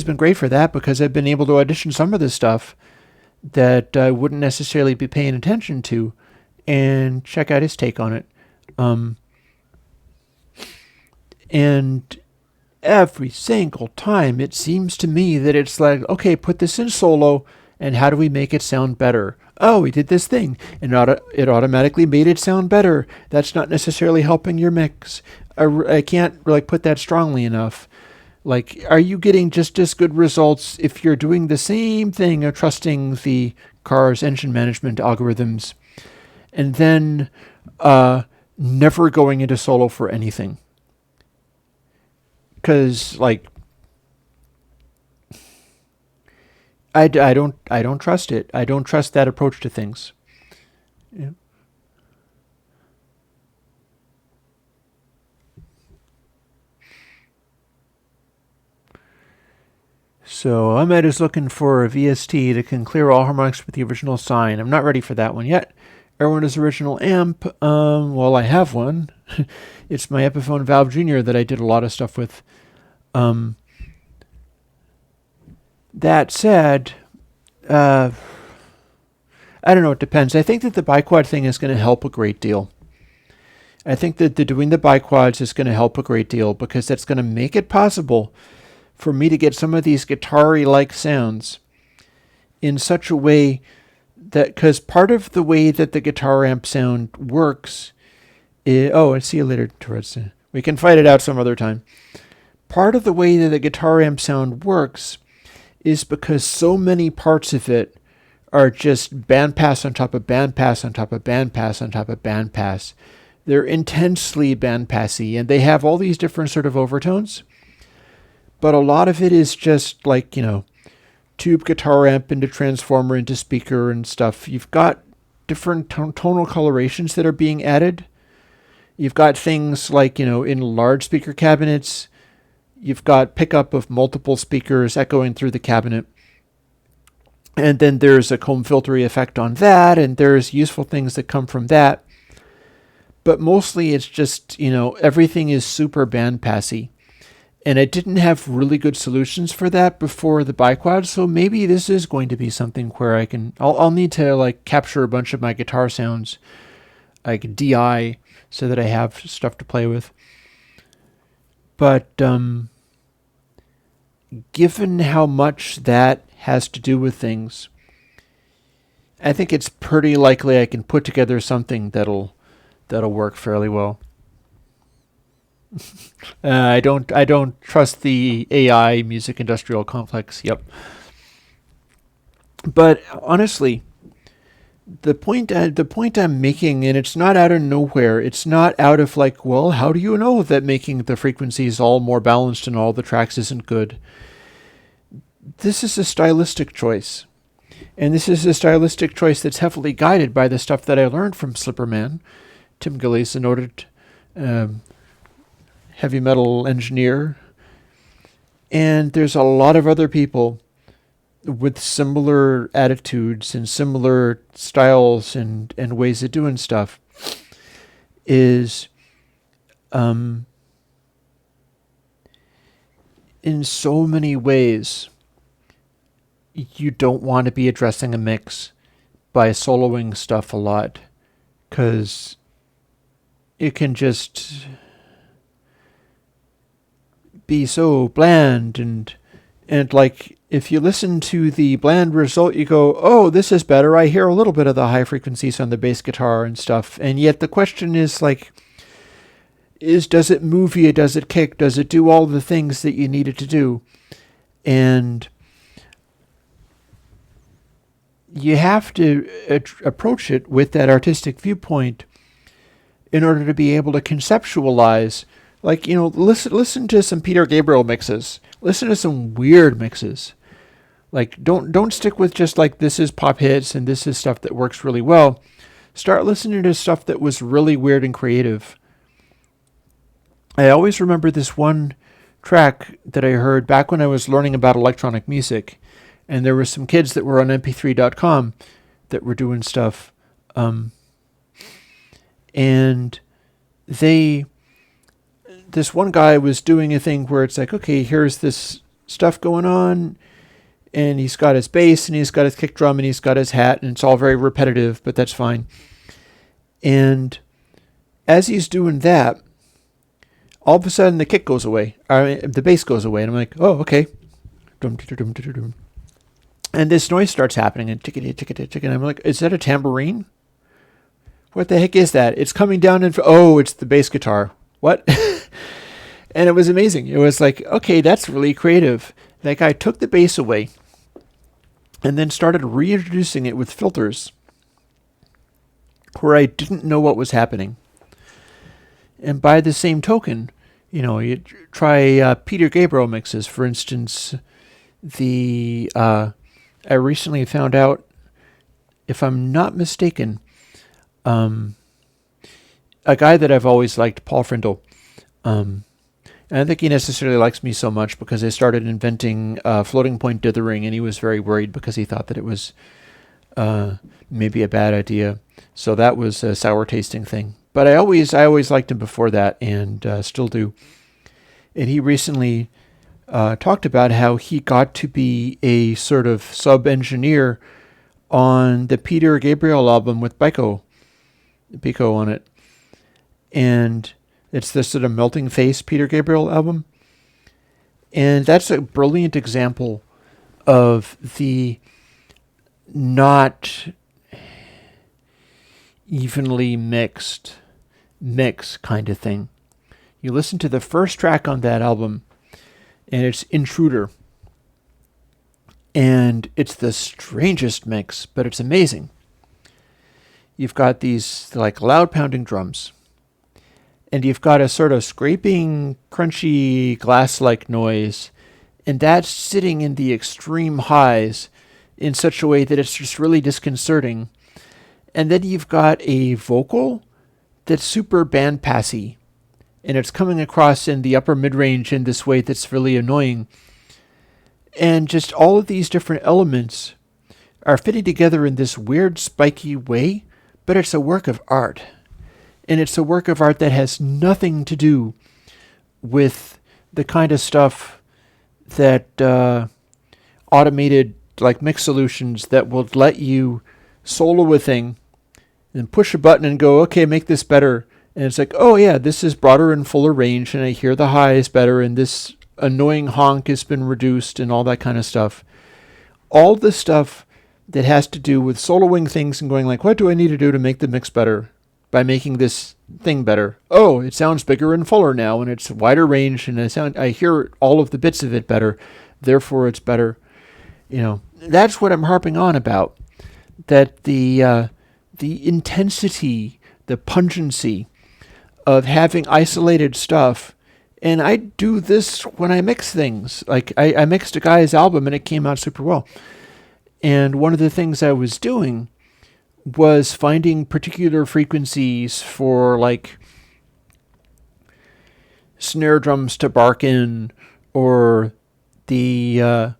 S1: been great for that, because I've been able to audition some of this stuff that I wouldn't necessarily be paying attention to, and check out his take on it. And every single time it seems to me that it's like, okay, put this in solo, and how do we make it sound better? Oh, we did this thing, and it automatically made it sound better. That's not necessarily helping your mix. I can't put that strongly enough. Are you getting just as good results if you're doing the same thing of trusting the car's engine management algorithms and then never going into solo for anything? Because I don't trust it. I don't trust that approach to things. Yeah. So Ahmed is looking for a VST that can clear all harmonics with the original sine. I'm not ready for that one yet. Airwindows original amp. Well, I have one. It's my Epiphone Valve Junior that I did a lot of stuff with. That said, I don't know. It depends. I think that the biquad thing is going to help a great deal. I think that doing the biquads is going to help a great deal, because that's going to make it possible for me to get some of these guitar-y-like sounds in such a way that, because part of the way that the guitar amp sound works is, I see you later, Tourette's. We can fight it out some other time. Part of the way that the guitar amp sound works is because so many parts of it are just bandpass on top of bandpass on top of bandpass on top of bandpass. They're intensely bandpassy, and they have all these different sort of overtones. But a lot of it is just tube guitar amp into transformer into speaker and stuff. You've got different tonal colorations that are being added. You've got things in large speaker cabinets, you've got pickup of multiple speakers echoing through the cabinet. And then there's a comb filtery effect on that, and there's useful things that come from that. But mostly it's just, everything is super bandpassy. And I didn't have really good solutions for that before the biquad, so maybe this is going to be something where I'll need to capture a bunch of my guitar sounds, DI, so that I have stuff to play with. But given how much that has to do with things, I think it's pretty likely I can put together something that'll work fairly well. I don't trust the AI music industrial complex. Yep. But honestly, the point I'm making, and it's not out of nowhere. It's not out of how do you know that making the frequencies all more balanced in all the tracks isn't good? This is a stylistic choice. And this is a stylistic choice that's heavily guided by the stuff that I learned from Slipperman, Tim Gillies, in order to heavy metal engineer. And there's a lot of other people with similar attitudes and similar styles and ways of doing stuff. Is in so many ways, you don't want to be addressing a mix by soloing stuff a lot, because it can just be so bland, and like if you listen to the bland result, you go, oh, this is better. I hear a little bit of the high frequencies on the bass guitar and stuff. And yet the question is like, does it move you? Does it kick? Does it do all the things that you need it to do? And you have to approach it with that artistic viewpoint in order to be able to conceptualize. Like, listen to some Peter Gabriel mixes. Listen to some weird mixes. Like, don't stick with just like this is pop hits and this is stuff that works really well. Start listening to stuff that was really weird and creative. I always remember this one track that I heard back when I was learning about electronic music, and there were some kids that were on mp3.com that were doing stuff, and this one guy was doing a thing where it's like, okay, here's this stuff going on, and he's got his bass, and he's got his kick drum, and he's got his hat, and it's all very repetitive, but that's fine. And as he's doing that, all of a sudden the kick goes away, the bass goes away, and I'm like, oh, okay. And this noise starts happening, and tickety, I'm like, is that a tambourine? What the heck is that? It's coming down, and oh, it's the bass guitar. What? And it was amazing. It was like, okay, that's really creative. That guy took the bass away and then started reintroducing it with filters where I didn't know what was happening. And by the same token, you try Peter Gabriel mixes. For instance, I recently found out, if I'm not mistaken, a guy that I've always liked, Paul Frindle. And I don't think he necessarily likes me so much because I started inventing floating point dithering, and he was very worried because he thought that it was maybe a bad idea. So that was a sour tasting thing. But I always liked him before that, and still do. And he recently talked about how he got to be a sort of sub-engineer on the Peter Gabriel album with Pico on it. And it's this sort of melting face Peter Gabriel album. And that's a brilliant example of the not evenly mix kind of thing. You listen to the first track on that album, and it's Intruder. And it's the strangest mix, but it's amazing. You've got these like loud pounding drums, and you've got a sort of scraping, crunchy, glass-like noise, and that's sitting in the extreme highs in such a way that it's just really disconcerting. And then you've got a vocal that's super band-passy, and it's coming across in the upper mid-range in this way that's really annoying. And just all of these different elements are fitting together in this weird, spiky way, but it's a work of art. And it's a work of art that has nothing to do with the kind of stuff that automated like mix solutions that will let you solo a thing and push a button and go, okay, make this better. And it's like, oh yeah, this is broader and fuller range, and I hear the highs better, and this annoying honk has been reduced, and all that kind of stuff. All the stuff that has to do with soloing things and going like, what do I need to do to make the mix better by making this thing better? Oh, it sounds bigger and fuller now, and it's wider range, and I hear all of the bits of it better, therefore it's better. That's what I'm harping on about. That the intensity, the pungency of having isolated stuff. And I do this when I mix things. Like I mixed a guy's album and it came out super well. And one of the things I was doing was finding particular frequencies for like snare drums to bark in, or I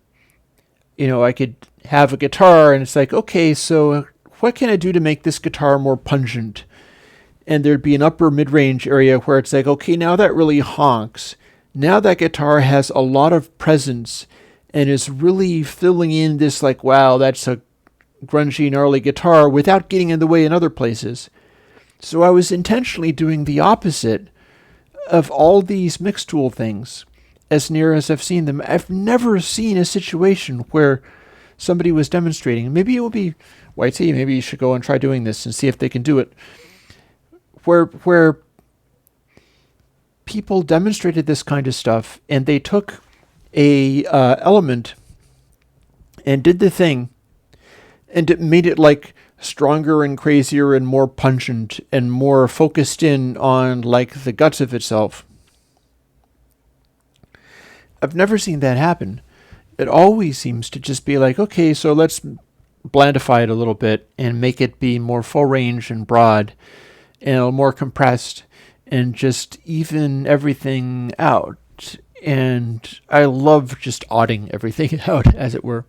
S1: could have a guitar and it's like, okay, so what can I do to make this guitar more pungent? And there'd be an upper mid-range area where it's like, okay, now that really honks. Now that guitar has a lot of presence and is really filling in this like, wow, that's a grungy, gnarly guitar without getting in the way in other places. So I was intentionally doing the opposite of all these mix tool things as near as I've seen them. I've never seen a situation where somebody was demonstrating. Maybe it will be YT, maybe you should go and try doing this and see if they can do it. Where people demonstrated this kind of stuff and they took a element and did the thing and it made it like stronger and crazier and more pungent and more focused in on like the guts of itself. I've never seen that happen. It always seems to just be like, okay, so let's blandify it a little bit and make it be more full range and broad and more compressed and just even everything out. And I love just odding everything out, as it were.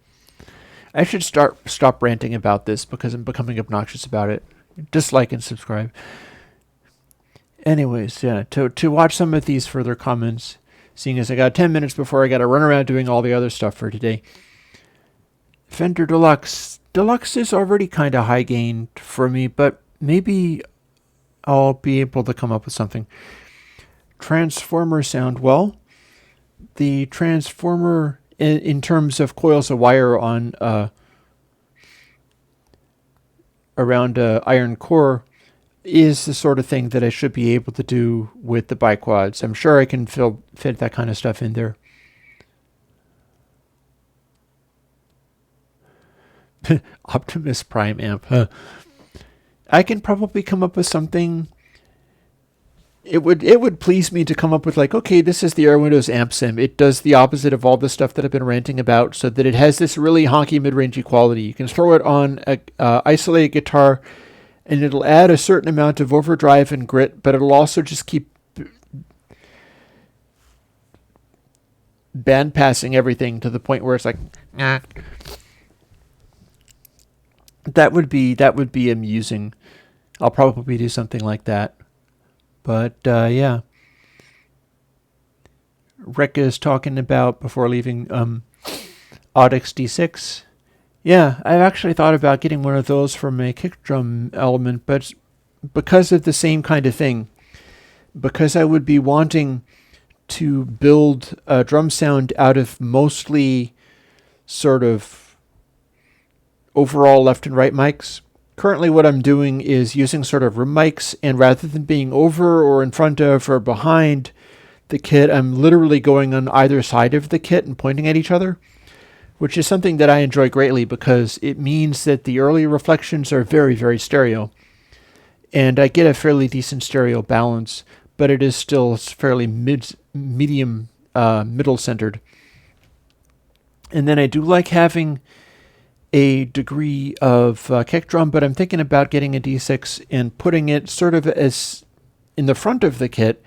S1: I should stop ranting about this because I'm becoming obnoxious about it. Dislike and subscribe. Anyways, yeah, to watch some of these further comments, seeing as I got 10 minutes before I got to run around doing all the other stuff for today. Fender Deluxe. Deluxe is already kind of high gained for me, but maybe I'll be able to come up with something. Transformer sound well. The transformer in terms of coils of wire on around iron core is the sort of thing that I should be able to do with the biquads. I'm sure I can fit that kind of stuff in there. Optimus Prime amp. I can probably come up with something. It would please me to come up with like, okay, this is the Airwindows amp sim. It does the opposite of all the stuff that I've been ranting about, so that it has this really honky mid-rangey quality. You can throw it on a isolated guitar, and it'll add a certain amount of overdrive and grit, but it'll also just keep band passing everything to the point where it's like, nah. That would be amusing. I'll probably do something like that. But yeah, Rick is talking about before leaving Audix D6. Yeah, I've actually thought about getting one of those from a kick drum element, but because of the same kind of thing, because I would be wanting to build a drum sound out of mostly sort of overall left and right mics. Currently what I'm doing is using sort of room mics, and rather than being over or in front of or behind the kit, I'm literally going on either side of the kit and pointing at each other, which is something that I enjoy greatly because it means that the early reflections are very, very stereo. And I get a fairly decent stereo balance, but it is still fairly medium, middle-centered. And then I do like having a degree of kick drum, but I'm thinking about getting a D6 and putting it sort of as in the front of the kit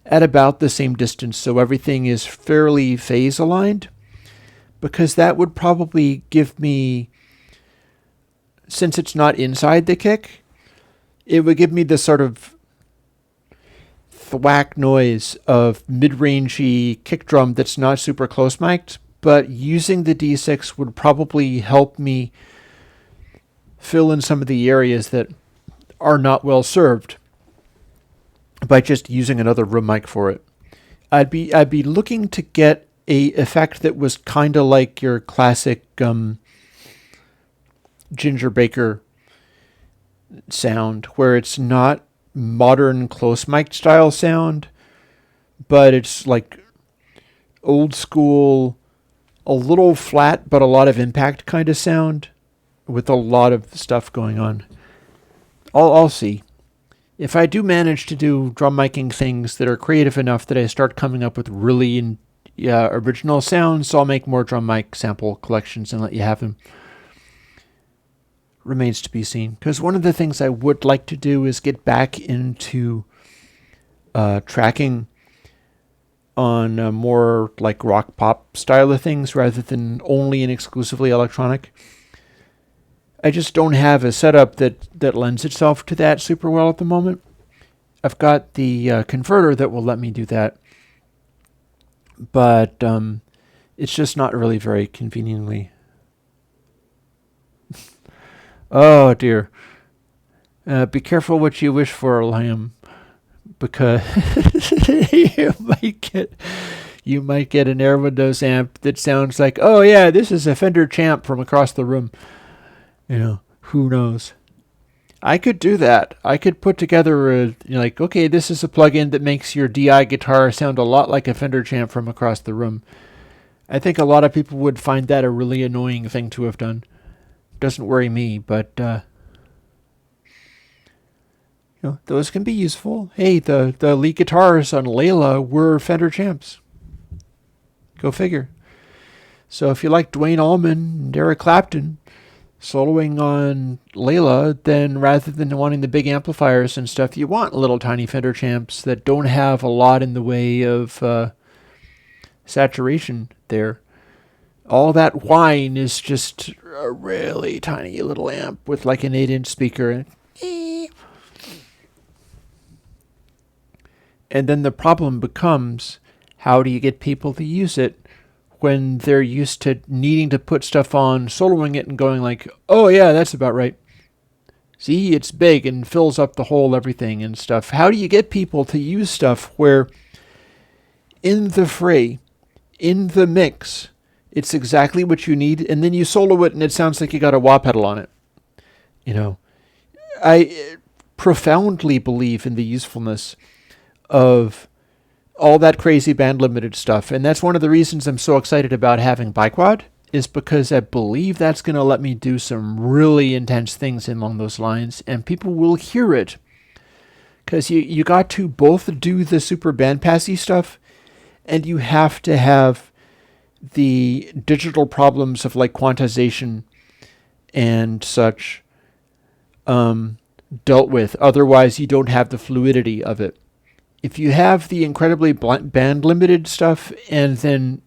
S1: at about the same distance, so everything is fairly phase aligned, because that would probably give me, since it's not inside the kick, it would give me the sort of thwack noise of mid-rangey kick drum that's not super close mic'd. But using the D6 would probably help me fill in some of the areas that are not well served by just using another room mic for it. I'd be looking to get a effect that was kind of like your classic Ginger Baker sound, where it's not modern close mic style sound, but it's like old school, a little flat, but a lot of impact kind of sound with a lot of stuff going on. I'll see. If I do manage to do drum miking things that are creative enough that I start coming up with really original sounds, I'll make more drum mic sample collections and let you have them. Remains to be seen. Because one of the things I would like to do is get back into tracking on more like rock pop style of things rather than only and exclusively electronic. I just don't have a setup that lends itself to that super well at the moment. I've got the converter that will let me do that, but it's just not really very conveniently. Oh dear. Be careful what you wish for, Lamb, because you might get an Airwindows amp that sounds like, oh yeah, this is a Fender Champ from across the room. Who knows? I could do that. I could put together okay, this is a plugin that makes your DI guitar sound a lot like a Fender Champ from across the room. I think a lot of people would find that a really annoying thing to have done. Doesn't worry me, but those can be useful. Hey, the lead guitars on Layla were Fender Champs. Go figure. So if you like Dwayne Allman and Eric Clapton soloing on Layla, then rather than wanting the big amplifiers and stuff, you want little tiny Fender Champs that don't have a lot in the way of saturation there. All that whine is just a really tiny little amp with like an 8-inch speaker. And then the problem becomes, how do you get people to use it when they're used to needing to put stuff on, soloing it and going like, oh yeah, that's about right. See, it's big and fills up the whole everything and stuff. How do you get people to use stuff where in the fray, in the mix, it's exactly what you need, and then you solo it and it sounds like you got a wah pedal on it? I profoundly believe in the usefulness of all that crazy band limited stuff, and that's one of the reasons I'm so excited about having Biquad, is because I believe that's going to let me do some really intense things along those lines, and people will hear it, because you got to both do the super bandpassy stuff, and you have to have the digital problems of like quantization and such dealt with. Otherwise, you don't have the fluidity of it. If you have the incredibly band limited stuff and then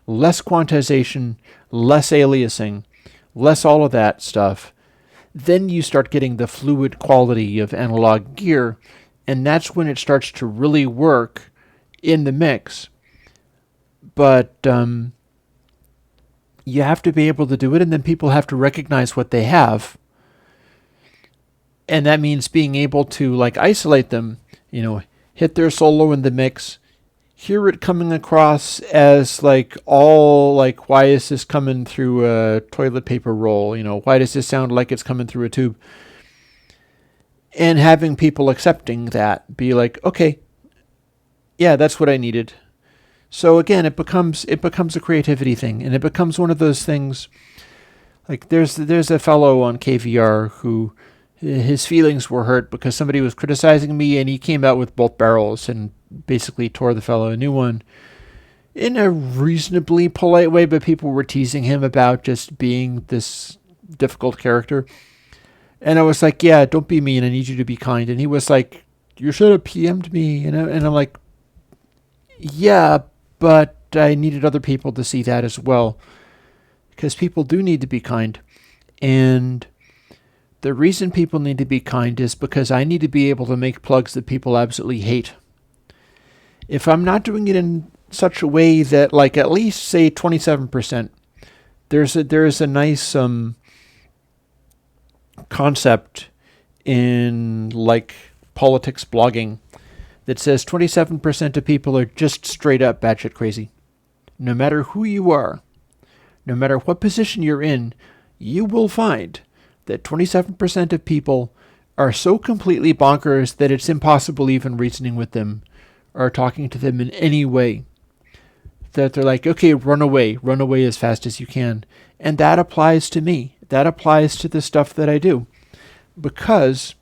S1: less quantization, less aliasing, less all of that stuff, then you start getting the fluid quality of analog gear, and that's when it starts to really work in the mix. But you have to be able to do it, and then people have to recognize what they have. And that means being able to like isolate them, hit their solo in the mix, hear it coming across as like all like, why is this coming through a toilet paper roll? Why does this sound like it's coming through a tube? And having people accepting that, be like, okay, yeah, that's what I needed. So again, it becomes a creativity thing, and it becomes one of those things. Like there's a fellow on KVR who his feelings were hurt because somebody was criticizing me, and he came out with both barrels and basically tore the fellow a new one in a reasonably polite way, but people were teasing him about just being this difficult character. And I was like, yeah, don't be mean. I need you to be kind. And he was like, you should have PM'd me. And I'm like, yeah, but I needed other people to see that as well, because people do need to be kind. And the reason people need to be kind is because I need to be able to make plugs that people absolutely hate. If I'm not doing it in such a way that, like, at least say 27%, there's a nice concept in like politics blogging that says 27% of people are just straight up batshit crazy. No matter who you are, no matter what position you're in, you will find that 27% of people are so completely bonkers that it's impossible even reasoning with them or talking to them in any way. That they're like, okay, run away as fast as you can. And that applies to me. That applies to the stuff that I do. Because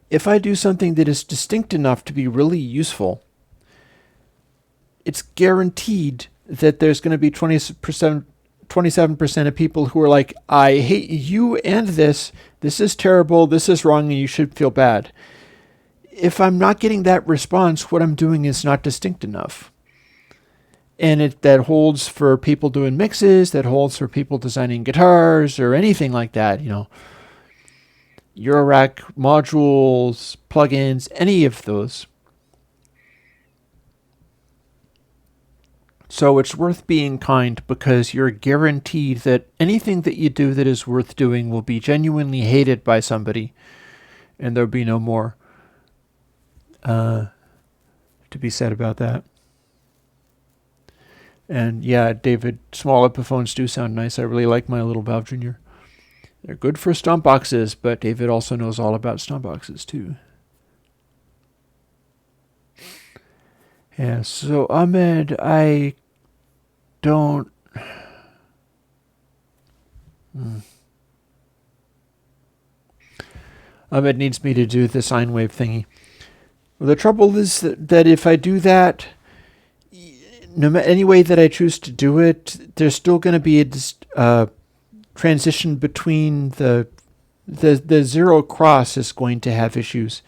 S1: if I do something that is distinct enough to be really useful, it's guaranteed that there's going to be 27% of people who are like, I hate you and this is terrible, this is wrong, and you should feel bad. if I'm not getting that response, what I'm doing is not distinct enough. And that holds for people doing mixes, that holds for people designing guitars or anything like that, Eurorack modules, plugins, any of those. So it's worth being kind, because you're guaranteed that anything that you do that is worth doing will be genuinely hated by somebody, and there'll be no more to be said about that. And yeah, David, small Epiphones do sound nice. I really like my little Valve Jr. They're good for stomp boxes, but David also knows all about stomp boxes too. Yeah, so Ahmed, I don't... Ahmed needs me to do the sine wave thingy. Well, the trouble is that if I do that, no matter any way that I choose to do it, there's still going to be a transition between the zero cross is going to have issues.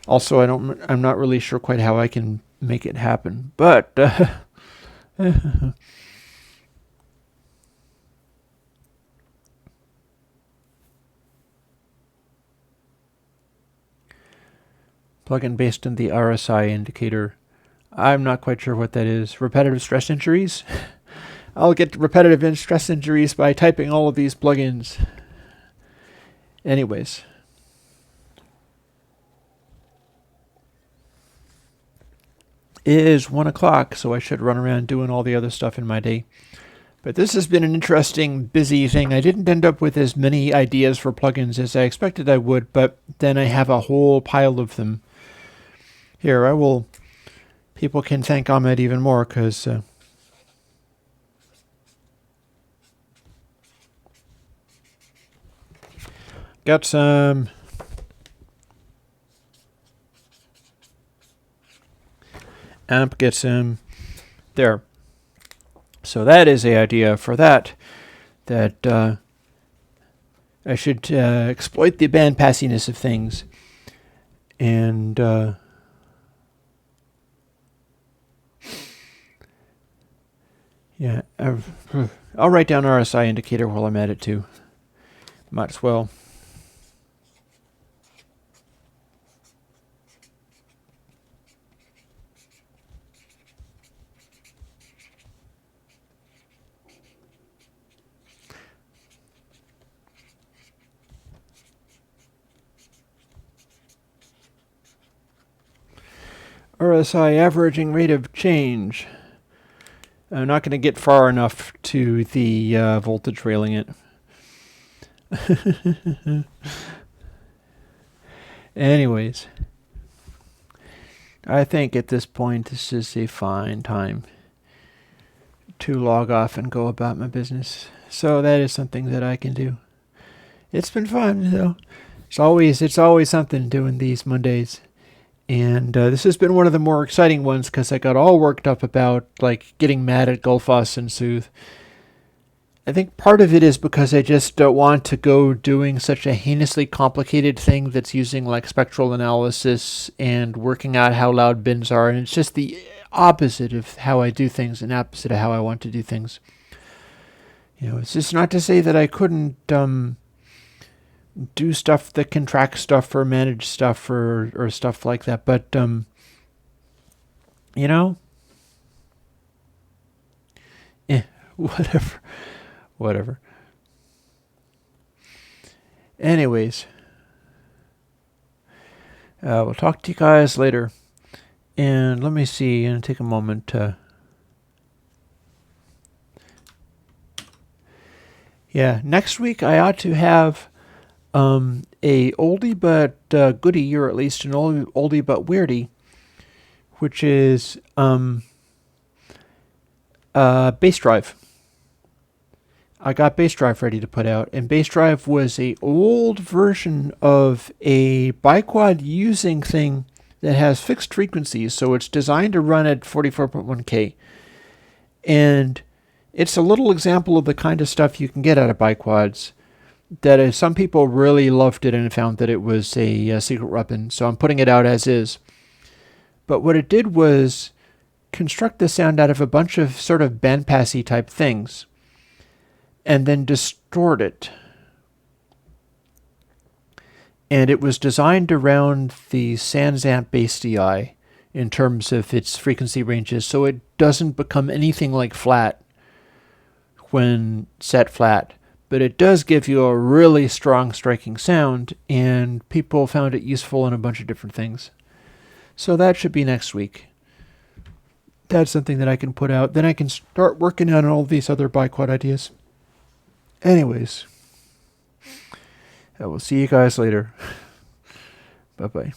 S1: Also, I'm not really sure quite how I can make it happen, but plugin based on the RSI indicator. I'm not quite sure what that is. Repetitive stress injuries? I'll get repetitive stress injuries by typing all of these plugins. Anyways. It is 1 o'clock, so I should run around doing all the other stuff in my day. But this has been an interesting, busy thing. I didn't end up with as many ideas for plugins as I expected I would, but then I have a whole pile of them. Here, I will... People can thank Ahmed even more, because... got some... amp gets some... there. So that is the idea for that I should exploit the band passiness of things. And... yeah, I'll write down RSI indicator while I'm at it too. Might as well. RSI averaging rate of change. I'm not going to get far enough to the voltage railing it. Anyways, I think at this point this is a fine time to log off and go about my business. So that is something that I can do. It's been fun, though. It's always something doing these Mondays. And this has been one of the more exciting ones, because I got all worked up about getting mad at Gullfoss and Soothe. I think part of it is because I just don't want to go doing such a heinously complicated thing that's using spectral analysis and working out how loud bins are, and it's just the opposite of how I do things and opposite of how I want to do things. It's just not to say that I couldn't do stuff that can track stuff or manage stuff or stuff like that, but whatever. Anyways, we'll talk to you guys later, and let me see and take a moment to next week I ought to have a oldie but goodie, or at least an oldie but weirdie, which is Bass Drive. I got Bass Drive ready to put out, and Bass Drive was a old version of a biquad using thing that has fixed frequencies, so it's designed to run at 44.1K. And it's a little example of the kind of stuff you can get out of biquads. that some people really loved it and found that it was a secret weapon. So I'm putting it out as is. But what it did was construct the sound out of a bunch of sort of bandpassy type things and then distort it. And it was designed around the SansAmp bass DI in terms of its frequency ranges, so it doesn't become anything like flat when set flat. But it does give you a really strong striking sound, and people found it useful in a bunch of different things. So that should be next week. That's something that I can put out. Then I can start working on all these other biquad ideas. Anyways, I will see you guys later. Bye-bye.